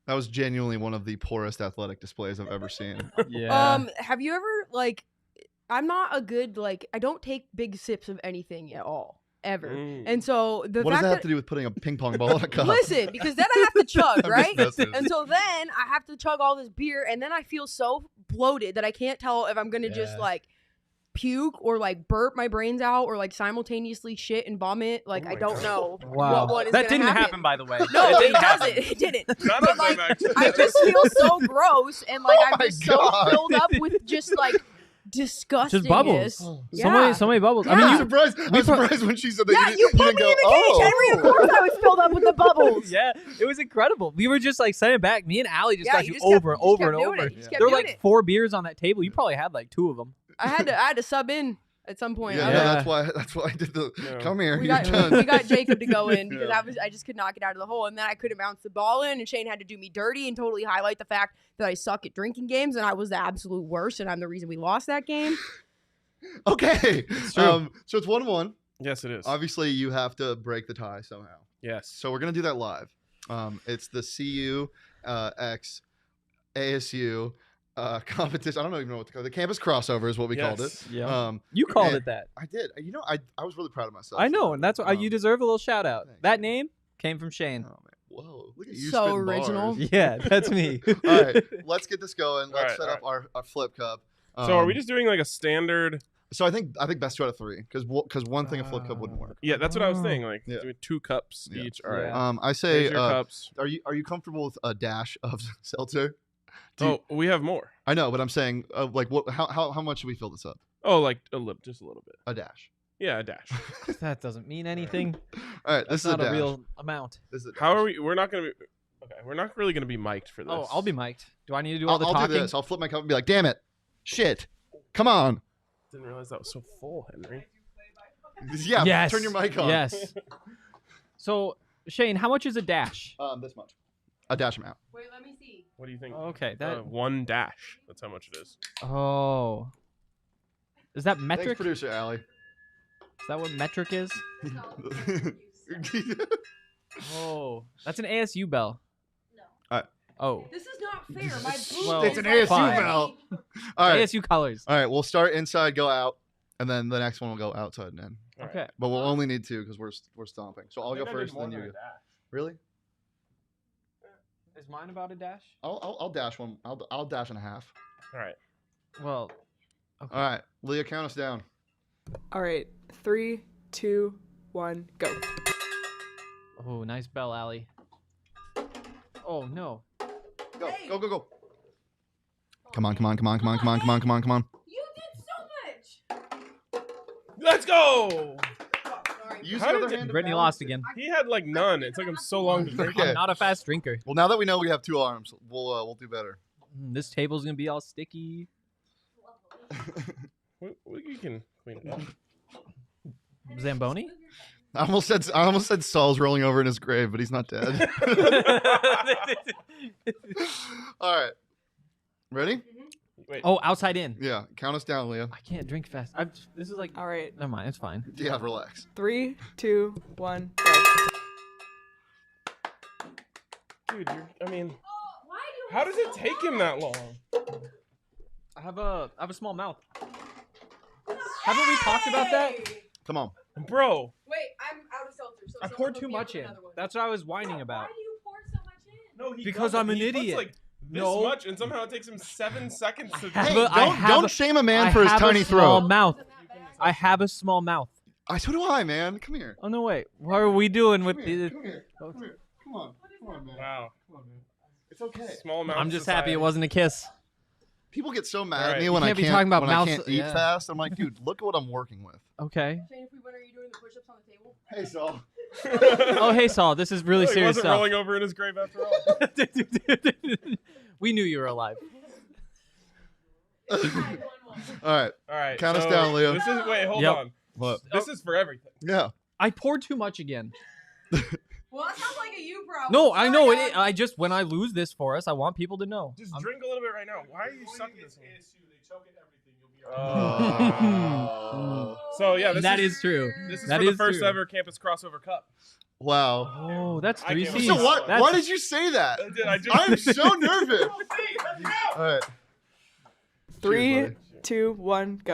That was genuinely one of the poorest athletic displays I've ever seen. Yeah. Have you ever I'm not a good I don't take big sips of anything at all ever. And so the What does fact that have to do with putting a ping pong ball in a cup? Listen, because then I have to chug, I'm right? just messing. And so then I have to chug all this beer, and then I feel so bloated that I can't tell if I'm gonna just puke or burp my brains out or simultaneously shit and vomit. I don't know Wow. what one is That gonna didn't happen, by the way. No, It it didn't happen. doesn't. It didn't. None But of them actually. I just feel so gross and I'm my just so God. filled up with just disgustingness. Just bubbles. Yeah. So many bubbles. Yeah. I mean, I'm you, surprised. I'm surprised when she said that. Yeah, you put didn't me go, in the cage, Henry. Of course I was filled up with the bubbles. yeah, it was incredible. We were just sending it back. Me and Allie just got you you just kept- over and you just over kept and doing over. it. You just kept There were doing it. 4 beers on that table. You probably had 2 of them. I had to sub in. at some point. Yeah, no, that's why I did the come here. We got Jacob to go in because I just could not get out of the hole, and then I couldn't bounce the ball in, and Shane had to do me dirty and totally highlight the fact that I suck at drinking games, and I was the absolute worst, and I'm the reason we lost that game. Okay, so it's 1-1. Yes, it is. Obviously, you have to break the tie somehow. Yes. So we're gonna do that live. It's the CU X ASU competition. I don't even know what to call it. The campus crossover is what we called it. Yeah. You called it that. I did. You know, I was really proud of myself. I know, and that's why you deserve a little shout out. Thanks. That name came from Shane. Oh, man. Whoa, look at you. So original. Bars. Yeah, that's me. All right, let's get this going. Let's set up our flip cup. So are we just doing like a standard? So I think best 2 out of 3 because one thing a flip cup wouldn't work. Yeah, that's what I was thinking. Like doing 2 cups each. All right. I say your cups. Are you comfortable with a dash of seltzer? We have more. I know, but I'm saying like what? How much should we fill this up? Oh, like just a little bit. A dash. Yeah, a dash. That doesn't mean anything. All right, this is not a real amount. This is How are we? We're not gonna be. Okay, we're not really gonna be mic'd for this. Oh, I'll be mic'd. Do I need to do all the I'll talking? do this. I'll flip my cup and be like, "Damn it, shit, come on." Didn't realize that was so full, Henry. Yeah. Yes. Turn your mic on. Yes. So Shane, how much is a dash? This much. A dash amount. Wait, let me see. What do you think? Okay, that. 1 dash. That's how much it is. Oh. Is that metric? Thanks, producer Allie. Is that what metric is? Oh, that's an ASU bell. No. Oh. This is not fair. My booth Well, It's an ASU bell. All right. ASU colors. All right. We'll start inside, go out, and then the next one will go outside and in. Okay. But we'll only need 2 because we're stomping. So I'll go first, then you go. Really? Is mine about a dash? I'll dash one. I'll dash and a half. All right. Well. Okay. All right, Leah, count us down. All right, 3, 2, 1, go. Oh, nice bell, Allie. Oh no. Go, go, go, go. Come on, come on, come on, come on, come on, come on, come on, come on. You did so much. Let's go. Use How the did other hand to Brittany balance lost it. again. He had like none. It took him so long to drink. Okay. I'm not a fast drinker. Well, now that we know we have 2 arms, we'll do better. This table's gonna be all sticky. You can clean it up. Zamboni? I almost said Saul's rolling over in his grave, but he's not dead. All right, ready? Wait. Oh, outside in. Yeah, count us down, Leah. I can't drink fast. This is like. All right, Never mind. It's fine. Yeah, relax. 3, 2, 1, go. Dude, I mean, Why do how does it take him that long? I have a small mouth. Haven't we talked about that? Come on. Bro. Wait, I'm out of seltzer. So I someone poured hook too me up much with in. another one. That's what I was whining about. Why do you pour so much in? No, he Because doesn't. I'm an He puts, idiot. like this No. much, and somehow it takes him 7 seconds to have drink. a- I Don't shame a man for his tiny a small throat. mouth. I have a small mouth. So do I, man. Come here. Oh no, wait. What are we doing with Come here. the? Come here. Come here. Come on. Come on, man. Wow. Come on, man. It's okay. Small amount. I'm just happy it wasn't a kiss. People get so mad All at right. me You when I can't be can't talking about when I mouse- can't eat yeah. fast. I'm like, dude, look at what I'm working with. Okay. Shane, if we win, are you doing the push-ups on the table? Hey, Saul. Oh hey Saul, this is really He serious wasn't stuff. rolling over in his grave after all. We knew you were alive. All right. All right. Count us down, Leo. This is hold Yep. on. What? This is for everything. Yeah. I poured too much again. Well, that sounds like a you problem. No, I know Sorry, it. I just when I lose this for us, I want people to know. Just drink a little bit right now. Why are you sucking this one? So yeah, That is true. This is That for the is first true. ever campus crossover cup. Wow. Oh, that's I 3 can't- C's. So what? That's- Why did you say that? I'm so nervous. All right. 3, Cheers, 2, 1, go.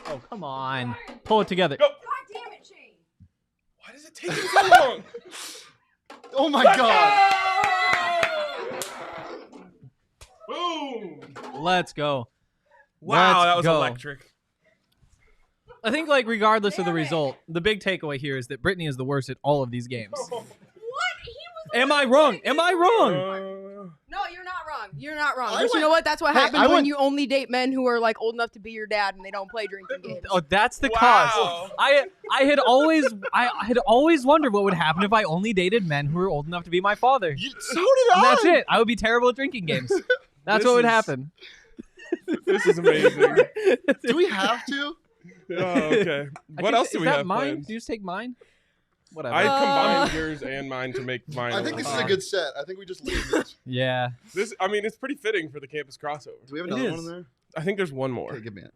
Oh come on, pull it together. Go. God damn it, Shane. Why does it take you so long? Oh my god. Boom! Let's go. Wow, Let's that was go. electric. I think like regardless of the Damn it. result, the big takeaway here is that Brittany is the worst at all of these games. What? He was. Am I wrong? Am I wrong? No, you're not wrong. You're not wrong. I But you went- know what? That's what Hey, happens I when went- you only date men who are like old enough to be your dad and they don't play drinking games. Oh, that's the Wow. cause. I had always wondered what would happen if I only dated men who were old enough to be my father. So did And I. that's it. I would be terrible at drinking games. That's This what would is- happen. This is amazing. Do we have to? Oh, okay. What else do we have mine? planned? Do you just take mine? Whatever. I combined yours and mine to make mine. I think this is a good set. I think we just leave this. Yeah. It's pretty fitting for the campus crossover. Do we have another one in there? I think there's one more. Okay, give me it.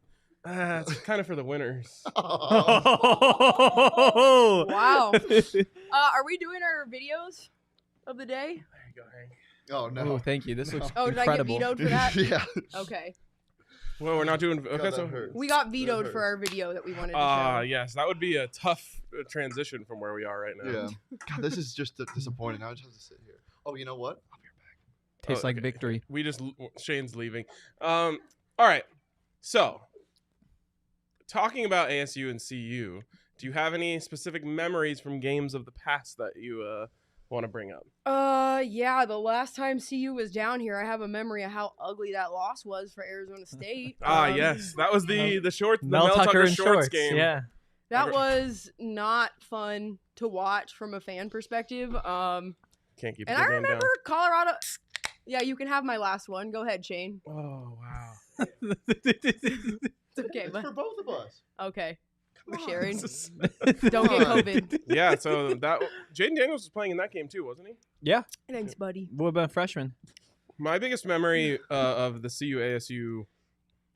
It's kind of for the winners. Oh. Wow. Are we doing our videos of the day? There you go, Hank. Oh, no. Oh, thank you. This looks Oh, did incredible. I get vetoed for that? Yeah. Okay. Well, we're not doing. Okay, God, so that hurts. We got That vetoed hurts. for our video that we wanted to show. yes, that would be a tough transition from where we are right now. Yeah. God, this is just disappointing. Now I just have to sit here. Oh, you know what? I'll be right back. Tastes like victory. Shane's leaving. All right. So, talking about ASU and CU, do you have any specific memories from games of the past that you want to bring up? Yeah, the last time CU was down here, I have a memory of how ugly that loss was for Arizona State. Yes, that was the Mel Tucker in shorts game. Yeah. That was not fun to watch from a fan perspective. Can't keep. And I remember Colorado. Yeah, you can have my last one. Go ahead, Shane. Oh wow. It's okay, It's but for both of us. okay. We're Come on. sharing. This Don't get COVID. Yeah, so that Jaden Daniels was playing in that game too, wasn't he? Yeah. Thanks, buddy. What about freshman? My biggest memory of the CU ASU,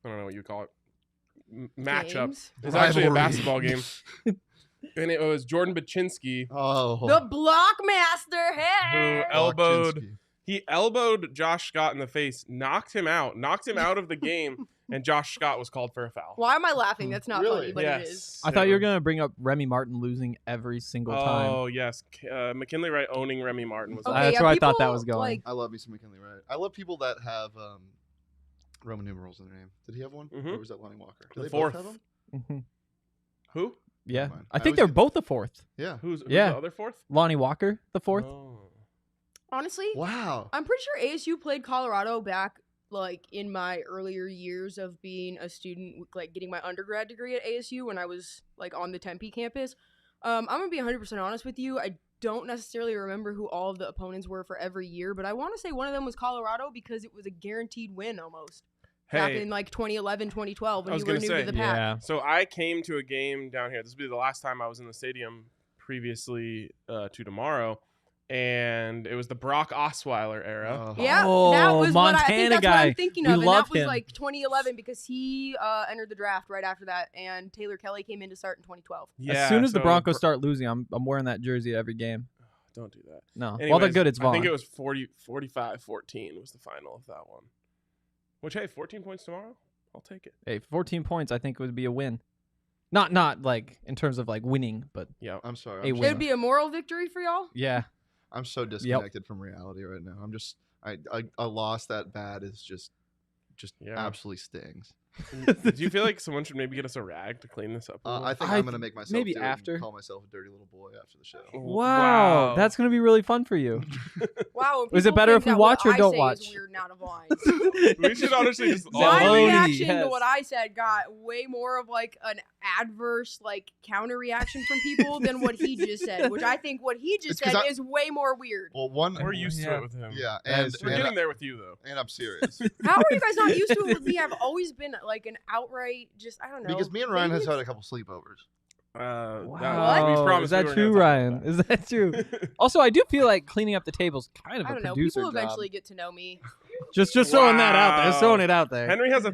I don't know what you call it, matchup. Games. It's actually a Rivalry. basketball game. And it was Jordan Baczynski Oh. The Blockmaster. Hey. He elbowed Josh Scott in the face, knocked him out of the game, and Josh Scott was called for a foul. Why am I laughing? That's not Really? funny, but it is. I thought you were going to bring up Remy Martin losing every single time. Oh, yes. McKinley Wright owning Remy Martin was Okay, That's yeah, where I thought that people, was going. like, I love me some McKinley Wright. I love people that have Roman numerals in their name. Did he have one? Mhm. Or was that Lonnie Walker? Do The they fourth. both have them? Mhm. Who? Yeah. Never mind. I I think always they're get- both the fourth. Yeah. Who's Yeah. the other fourth? Lonnie Walker, the fourth. Oh. honestly, Wow. I'm pretty sure ASU played Colorado back like in my earlier years of being a student, like getting my undergrad degree at ASU when I was like on the Tempe campus. I'm gonna be 100% honest with you. I don't necessarily remember who all of the opponents were for every year, but I want to say one of them was Colorado because it was a guaranteed win almost back Hey, in like 2011, 2012 I when was you were gonna new say, to the pack. Yeah. so I came to a game down here. This will be the last time I was in the stadium previously to tomorrow. And it was the Brock Osweiler era. Yeah, Oh, that was what I think Montana that's what guy. I'm thinking We of, and love that was him. like 2011 because he entered the draft right after that, and Taylor Kelly came in to start in 2012. Yeah, as soon as the so Broncos start losing, I'm wearing that jersey every game. Don't do that. No. While they're Anyways, good, it's Vaughn. I think it was 45-14 was the final of that one. Which, hey, 14 points tomorrow? I'll take it. Hey, 14 points I think would be a win. Not like in terms of like winning, but Yeah. I'm sorry. Hey, I'm, win. It would be a moral victory for y'all. yeah. I'm so disconnected from reality right now. I'm just a loss that bad is just Yeah. absolutely stings. Do you feel like someone should maybe get us a rag to clean this up? a I little? think I I'm gonna make myself maybe do it after. and call myself a dirty little boy after the show. Wow. That's going to be really fun for you. Wow. Is it people better think if we that watch what or I don't say watch? Is weird and out of line. We should honestly just all My Zaloni, reaction to yes. what I said got way more of like an adverse like counter reaction from people than what he just said, which I think what he just It's 'cause said I- is way more weird. Well, one, We're used to Yeah. it with him. yeah, That and is We're and, getting there with you, though. and I'm serious How are you guys not used to it with me? I've always been like an outright just I don't know. because me and Ryan Maybe has had it's- a couple sleepovers. Wow. We promised Is that we weren't true, gonna Ryan? talk Is that true? Also, I do feel like cleaning up the tables kind of I a don't know. producer People job. eventually get to know me. Just throwing that out there. Just Wow. throwing it out there. Henry has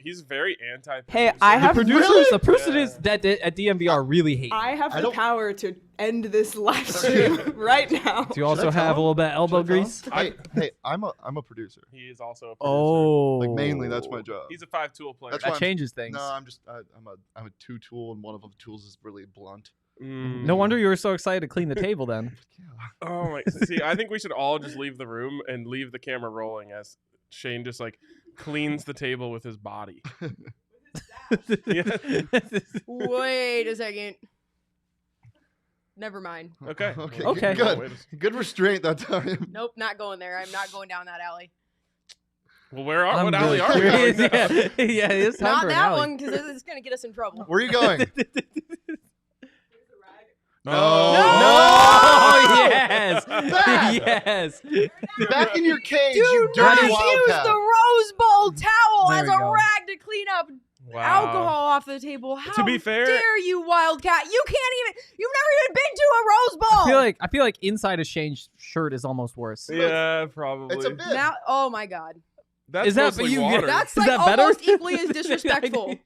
he's very anti. Hey, I The have producers, the producers Yeah. that at DMVR really hate. I have I the don't- power to end this live stream right now. Do you also I tell have a him? little bit of elbow Should I tell him? grease? Hey, I'm a producer. He is also a producer. Oh, Like mainly, that's my job. He's a 5-tool player. That's that why I'm- changes things. No, I'm a two tool, and one of the tools is really blunt. Mm. No wonder you were so excited to clean the table then. Yeah. Oh my! See, I think we should all just leave the room and leave the camera rolling as Shane just like cleans the table with his body. Yeah. Wait a second. Never mind. Okay. Okay. Okay. Good. Good restraint that time. Nope, not going there. I'm not going down that alley. Well, what I'm alley really are we curious. going down? Yeah, it's time Not for an that alley. one because it's going to get us in trouble. Where are you going? No. Yes. Yes. Back in your cage, Do you not dirty use wildcat. the Rose Bowl towel There as we a go. rag to clean up alcohol off the table. How be fair- dare you, wildcat? You've never even been to a Rose Bowl. I feel like inside a Shane's shirt is almost worse. Yeah, probably. It's a bit. Now, oh my God. That's Is that- mostly but you- water. That's Is like that better? almost equally as disrespectful.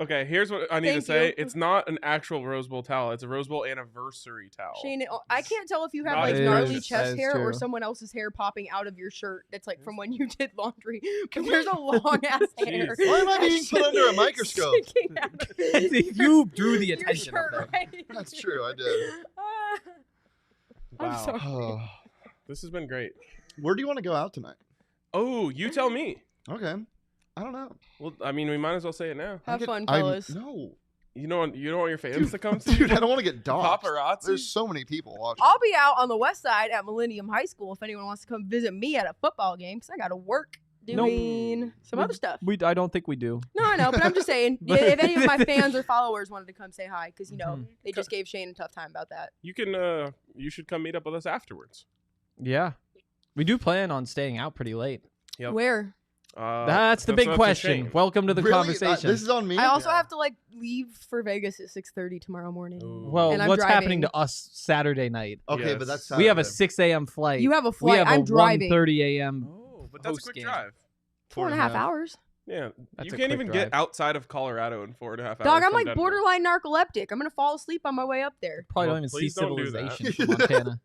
Okay, here's what I need to Thank say. you. It's not an actual Rose Bowl towel. It's a Rose Bowl anniversary towel. Shane, I can't tell if you have Not like as gnarly precious. chest That is hair or true. someone else's hair popping out of your shirt that's like from when you did laundry. But there's a long ass hair. Jeez. Why am I being that's put under a microscope? sticking out. You drew the Your attention up shirt, there. right? That's true. I did. I'm Wow. sorry. This has been great. Where do you want to go out tonight? Oh, you tell me. Okay. I don't know. Well, I mean, we might as well say it now. Have fun, fellas. No. You don't want your fans to come see Dude, I don't want to get doxxed. paparazzi? There's so many people watching. I'll be out on the west side at Millennium High School if anyone wants to come visit me at a football game because I got to work doing some other stuff. I don't think we do. No, I know, but I'm just saying, if any of my fans or followers wanted to come say hi, because, Mhm. they just gave Shane a tough time about that. You can. You should come meet up with us afterwards. Yeah. We do plan on staying out pretty late. Yep. Where? That's the big a question. shame. Welcome to the Really? conversation. This is on me. I also Yeah. have to, leave for Vegas at 6:30 tomorrow morning. Ooh. well, and I'm what's happening driving. to us Saturday night? Okay, Yes. but that's We have a Saturday. 6 a.m. flight. You have a we flight. have I'm a driving. 1:30 a.m. Oh, but that's a post quick game. drive. 4.5 hours. Yeah, That's you a can't quick even drive. get outside of Colorado in 4.5 hours. Dog, I'm from like Denver. borderline narcoleptic. I'm going to fall asleep on my way up there. Probably Well, don't even see please don't do that. civilization from Montana.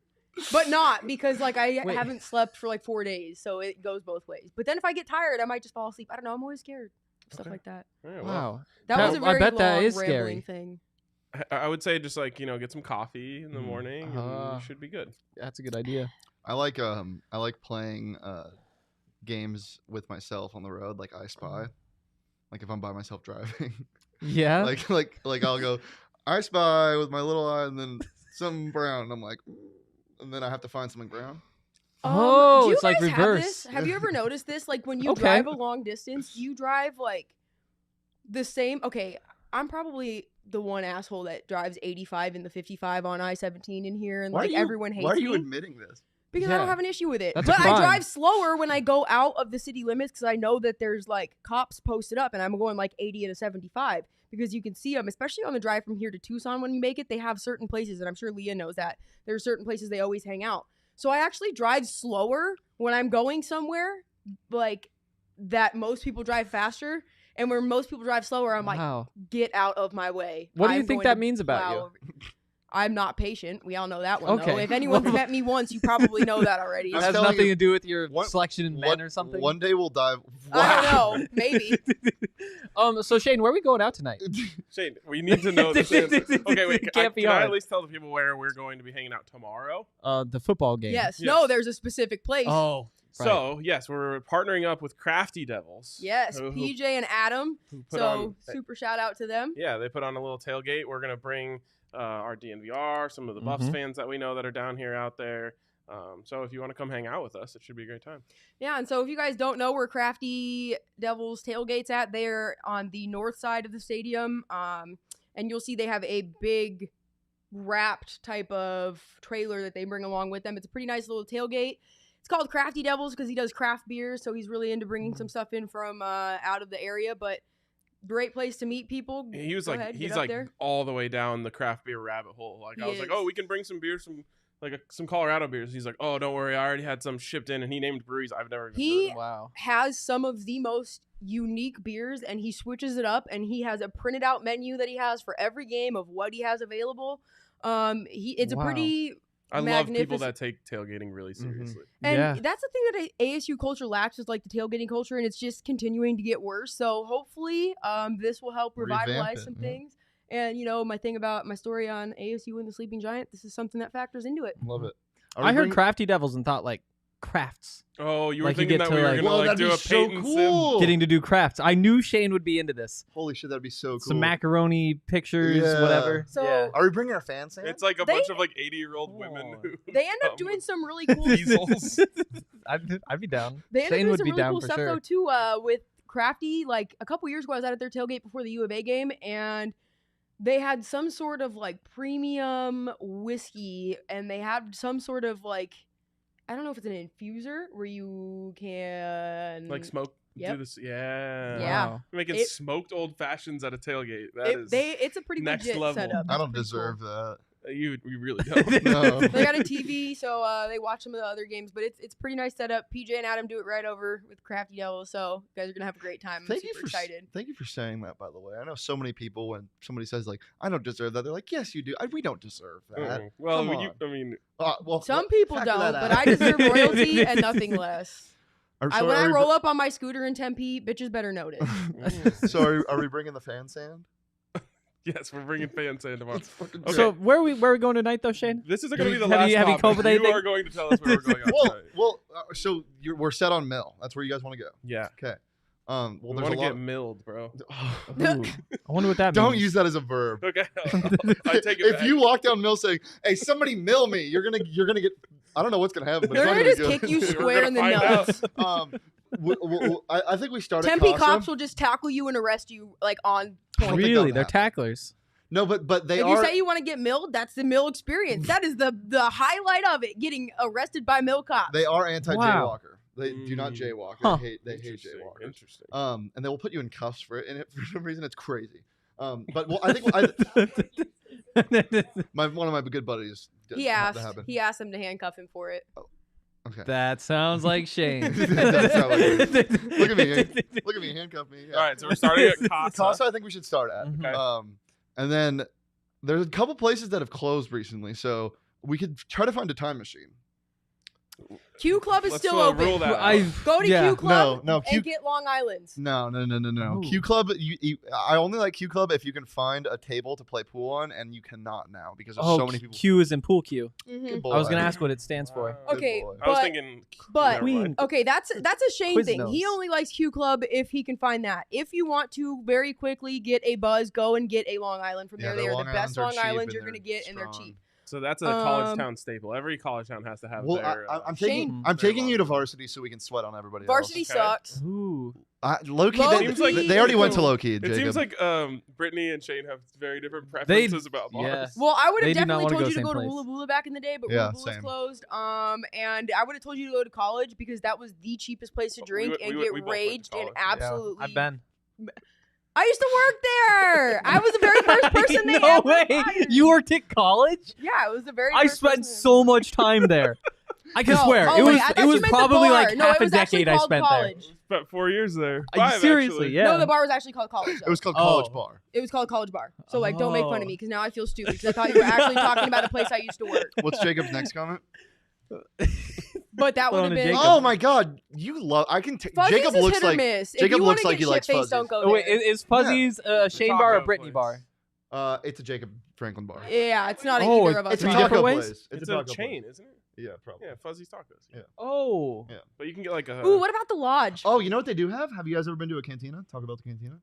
But not because, I Wait. haven't slept for 4 days. So it goes both ways. But then if I get tired, I might just fall asleep. I don't know. I'm always scared. Stuff Okay. like that. Yeah, well, Wow. That That- was a I very bet that long, is scary. rambling thing. I would say just get some coffee in the morning, and you should be good. That's a good idea. I like playing games with myself on the road, like I Spy. Like if I'm by myself driving. Yeah. like I'll go I Spy with my little eye and then something brown. I'm like, and then I have to find something brown. Oh, do you it's like guys have reverse. this? Have you ever noticed this? Like when you Okay. drive a long distance, you drive the same. Okay, I'm probably the one asshole that drives 85 in the 55 on I-17 in here, and everyone hates me. Why are you admitting this? Because I Yeah. don't have an issue with it. That's a But I crime. drive slower when I go out of the city limits because I know that there's cops posted up and I'm going 80 at a 75 because you can see them, especially on the drive from here to Tucson when you make it. They have certain places, and I'm sure Leah knows that. There are certain places they always hang out. So I actually drive slower when I'm going somewhere that most people drive faster. And where most people drive slower, I'm Wow. get out of my way. What do you I'm think going that to means about plow you? over- I'm not patient. We all know that one, though. Okay. If anyone's met me once, you probably know that already. I'm It has telling nothing you, to do with your one- selection in men or something. One day we'll dive. I don't know. Maybe. So Shane, where are we going out tonight? Shane, we need to know this answer. Okay, wait. Can't be can I hard. at least tell the people where we're going to be hanging out tomorrow? The football game. Yes. Yes. No, there's a specific place. Oh. Right. So, yes, we're partnering up with Crafty Devils. Yes, who- PJ and Adam. who put So on- super shout out to them. Yeah, they put on a little tailgate. We're going to bring our DNVR, some of the Buffs Mhm. fans that we know that are down here out there. So if you want to come hang out with us, it should be a great time. Yeah, and so if you guys don't know where Crafty Devils tailgate's at, they're on the north side of the stadium. And you'll see they have a big wrapped type of trailer that they bring along with them. It's a pretty nice little tailgate. It's called Crafty Devils because he does craft beers, so he's really into bringing some stuff in from out of the area. But great place to meet people. He was Go ahead, he's get up there. all the way down the craft beer rabbit hole. I was like, oh, we can bring some beers, some Colorado beers. He's like, oh, don't worry, I already had some shipped in, and he named breweries I've never even heard of. Wow. Has some of the most unique beers, and he switches it up, and he has a printed out menu that he has for every game of what he has available. It's a Wow. pretty I love people magnificent- that take tailgating really seriously. And Yeah. that's the thing that ASU culture lacks is the tailgating culture, and it's just continuing to get worse. So hopefully this will help Revamp revitalize it, some yeah. things. And, my thing about my story on ASU and the Sleeping Giant, this is something that factors into it. Love it. I heard Crafty Devils and thought crafts. Oh, you were Like you thinking get that to, we were like- going Whoa, to that'd do be a so Peyton cool. Getting to do crafts. I knew Shane would be into this. Holy shit, that'd be so cool. Some macaroni pictures, Yeah. Whatever. So yeah. Are we bringing our fans? Sim. It's like a bunch of 80-year-old women who they end up come doing with some really cool diesels. I'd be down. They end up Shane doing would some be really down cool for stuff sure. though too. With Crafty, a couple years ago, I was out at their tailgate before the U of A game, and They had some sort of like premium whiskey, and they had some sort of like, I don't know if it's an infuser where you can like smoke. Yep. Do this. Yeah. Yeah. Wow. You're making smoked old fashions at a tailgate. It's a pretty next legit level. setup. I It's don't pretty deserve cool. that. You really don't. No. They got a TV, so they watch some of the other games, but it's pretty nice setup. PJ and Adam do it right over with Crafty Devil, so you guys are gonna have a great time. I'm super excited. Thank you for saying that, by the way. I know so many people when somebody says like, "I don't deserve that," they're like, "Yes, you do. We don't deserve that." Well, Come on. I mean, well, Some people factor don't, that but out. I deserve royalty and nothing less. So When I are we roll up on my scooter in Tempe, bitches better notice. so are we bringing the fan sand? yes, we're bringing fan sand tomorrow. Okay. So where are we going tonight though, Shane? This isn't going to be the Have last you topic. covered anything? You are going to tell us where we're going on tonight. So we're set on Mill. That's where you guys want to go. Yeah. Okay. We Well, want there's to a lot. get milled, bro. Ooh, I wonder what that means. Don't use that as a verb. Okay. I take it If back. you walk down Mill saying, "Hey, somebody mill me," you're gonna get. I don't know what's gonna happen, but They're it's gonna not just gonna be kick you good. square in the find out. nuts. I think we started. Tempe Casa. cops will just tackle you and arrest you like on I don't think point. Really, that'll they're happen. tacklers. No, but they If are. you say you want to get milled, that's the mill experience. That is the highlight of it, getting arrested by mill cops. They are anti-jaywalker. Wow. They do not jaywalk. Huh. They hate Interesting, jaywalkers. Interesting. And they will put you in cuffs for it, and for some reason it's crazy. But I think one of my good buddies. Did he have asked. that happen. He asked them to handcuff him for it. Okay. That sounds like Shane. That does sound like Look at me. Look at me. Handcuff me. Yeah. All right, so we're starting at Casa. Casa, I think we should start at. Mhm. And then there's a couple places that have closed recently, so we could try to find a time machine. Q Club is Let's still open. rule that out. I've Go to yeah. Q Club No, Q. and get Long Island's. No. Ooh. Q Club. I only like Q Club if you can find a table to play pool on, and you cannot now because there's so many people. Q is in pool Q. Mhm. Good boy. I was gonna ask what it stands for. Good Okay, boy. I was but- thinking. but- never mind. Okay, that's a Shane thing. He Quiznos. only likes Q Club if he can find that. If you want to very quickly get a buzz, go and get a Long Island from there. Yeah, They the are Long the best Islands are Long cheap Islands and you're gonna they're get, and they're strong. cheap. So that's a college town staple. Every college town has to have Well, their. I'm Shane. taking I'm their taking you to Long Island. varsity so we can sweat on everybody Varsity else. Okay. sucks. Ooh. Low key, Low they, key already is went to cool. low key. It Jacob. seems like Brittany and Shane have very different preferences about bars. yeah. Well, I would They have do not definitely wanna told go you to same go to place. Woola Boola back in the day, but Yeah, Woola Boola's same. closed. And I would have told you to go to college because that was the cheapest place to drink and we get both went to raged and college. Yeah, absolutely. I've been. I used to work there. I was the very first person they no ever way. fired. You worked at college? Yeah, it was the very. I first spent person so much time there. I can No. swear Oh, it wait, was I thought it you was meant the probably bar. like No, half it a was actually decade I called spent college. Spent 4 years there. there. Five, Seriously, actually. yeah. No, the bar was actually called college. Though. It was called Oh. College Bar. It was called college bar. So like, don't make fun Oh. of me because now I feel stupid because I thought you were actually talking about a place I used to work. What's Jacob's next comment? But that Put would on have a been. Jacob. Oh my God, you love. I can. Fuzzies Jacob is looks hit or like. miss. If Jacob you looks wanna like he get likes shit-faced, Fuzzies. don't go Oh, wait, there. is Fuzzy's Shane taco bar or Brittany place. bar? It's a Jacob Franklin bar. Yeah, it's not Oh, either of us. It's a Three right. taco different ways? place. It's a a taco chain, place. isn't it? Yeah, probably. Yeah, Fuzzy's Tacos. Yeah. Oh. Yeah. But you can get like a. Ooh, what about the lodge? Oh, you know what they do have? Have you guys ever been to a cantina? Talk about the cantina.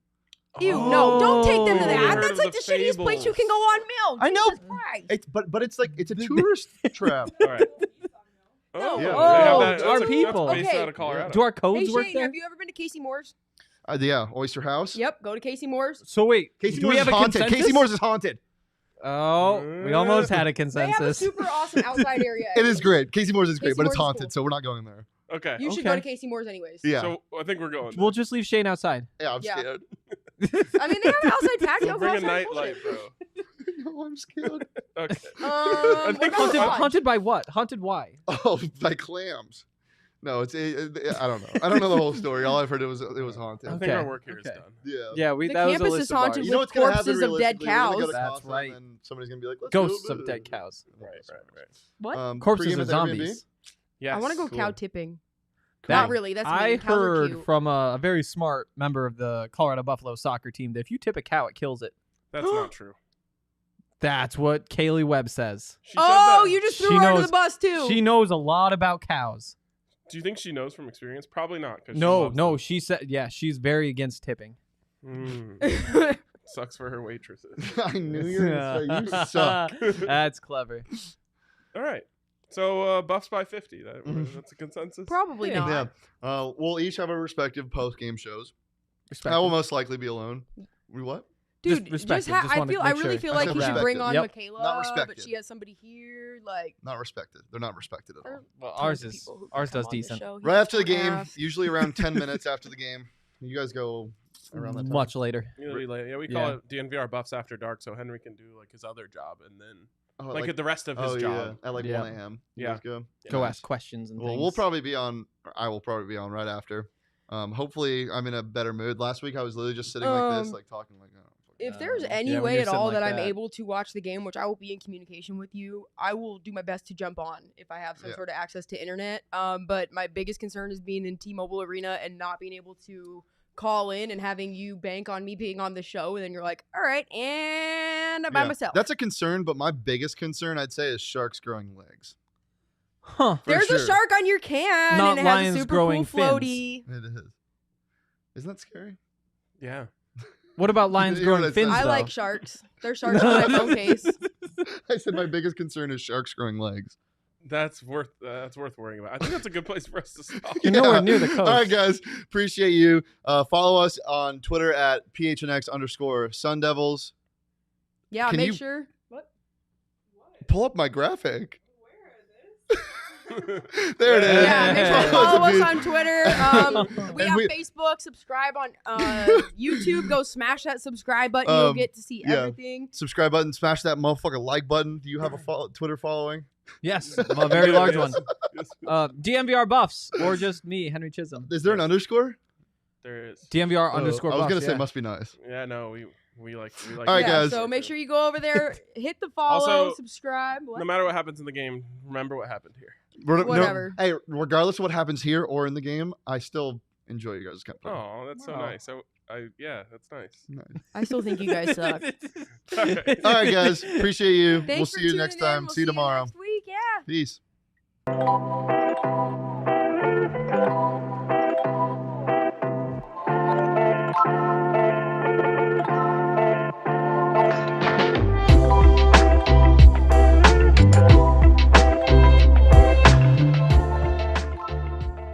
Ew, no, don't take them to Oh. that. Heard That's of like the the shittiest place you can go on Mill. I know. Jesus Christ. It's but it's like it's a tourist trap. All right. No. Yeah, they Oh, have that. our That's people. That's based Okay. out of Colorado. Do our Hey codes work Shane, there? have you ever been to Casey Moore's? Yeah, Oyster House. Yep, go to Casey Moore's. So wait, Casey do Moore's we have is a haunted. consensus? Casey Moore's is haunted. Oh, we almost had a They have a consensus. super awesome outside area. It is great. Casey Moore's is great, Casey but it's Moore's is haunted, cool. so we're not going there. Okay. You should go Okay. to Casey Moore's anyways. Yeah. So I think we're going. We'll just leave Shane outside. Yeah, I'm Yeah. scared. I mean, they have an outside patio. We'll go bring a outside night and light, bullshit. bro. No, I'm scared. Okay. What think about Haunted, the lodge? haunted by what? Haunted why? Oh, by clams. No, it's I don't know. I don't know the whole story. All I've heard it was haunted. I Okay. think our work here is Okay. done. Yeah. Yeah, The that was a campus list is of bars. haunted You know with what's gonna happen corpses of dead realistically? We're gonna go cows. to That's Casa, right. And then somebody's gonna be like, Let's Ghosts go. of dead cows. Right. What? Corpses pregame of at Airbnb? zombies. Yes. I want to go cool. cow tipping. That- Not really. That's I mean. Cows are heard cute. from a very smart member of the Colorado Buffalo soccer team that if you tip a cow, it kills it. That's not true. That's what Kaylee Webb says. She said Oh, that. you just She threw her under knows- the bus too. She knows a lot about cows. Do you think she knows from experience? Probably not. 'Cause she No, loves no, them. she said, yeah, she's very against tipping. Sucks for her waitresses. I knew you were gonna say you suck. That's clever. All right. So Buffs by 50. Mhm. That's a consensus. Probably Yeah. not. Yeah. We'll each have our respective post game shows. I will most likely be alone. We what? Dude, respect it. I really feel like he should bring on Yep. Michaela, Not respected. but she has somebody here. Like, Not respected. They're not respected at all. Well, ours does decent. Right after the game, usually around 10 minutes after the game. You guys go around that time. Much later. Really late. Yeah, we call it DNVR Buffs After Dark, so Henry can do like his other job and then like the rest of his job. At like 1 a.m. You guys go. Go ask questions and things. We'll probably be on. I will probably be on right after. Hopefully, I'm in a better mood. Last week, I was literally just sitting like this, like talking like. If there's any way at all that I'm able to watch the game, which I will be in communication with you, I will do my best to jump on if I have some sort of access to internet. But my biggest concern is being in T-Mobile Arena and not being able to call in and having you bank on me being on the show, and then you're like, all right, and I'm by myself. That's a concern, but my biggest concern, I'd say, is sharks growing legs. Huh. There's a shark on your can, Not and it has lions a super growing cool floaty. It is. Isn't that scary? Yeah. What about lions growing fins? I though? like sharks. There's sharks on my phone case. I said my biggest concern is sharks growing legs. That's worth worrying about. I think that's a good place for us to stop. You're nowhere near the coast. All right, guys. Appreciate you. Follow us on Twitter at PHNX_Sun Devils. Yeah, make sure. What? Pull up my graphic. There it is. Yeah, make sure to follow us on Twitter. We have Facebook. Subscribe on YouTube. Go smash that subscribe button. You'll get to see everything. Subscribe button. Smash that motherfucking like button. Do you have a Twitter following? Yes, a very large one. DMVR Buffs or just me, Henry Chisholm. Is there an underscore? There is. DMVR _Buffs. I was gonna say must be nice. Yeah, no, we like. All right, guys. So make sure you go over there, hit the follow, Also, subscribe. No matter what happens in the game, remember what happened here. Whatever. Hey, regardless of what happens here or in the game, I still enjoy you guys' company. Oh, that's so nice. So that's nice. I still think you guys suck. All right, guys. Appreciate you. Thanks We'll for see you tuning next in. time. We'll See you tomorrow. Next week. Yeah. Peace.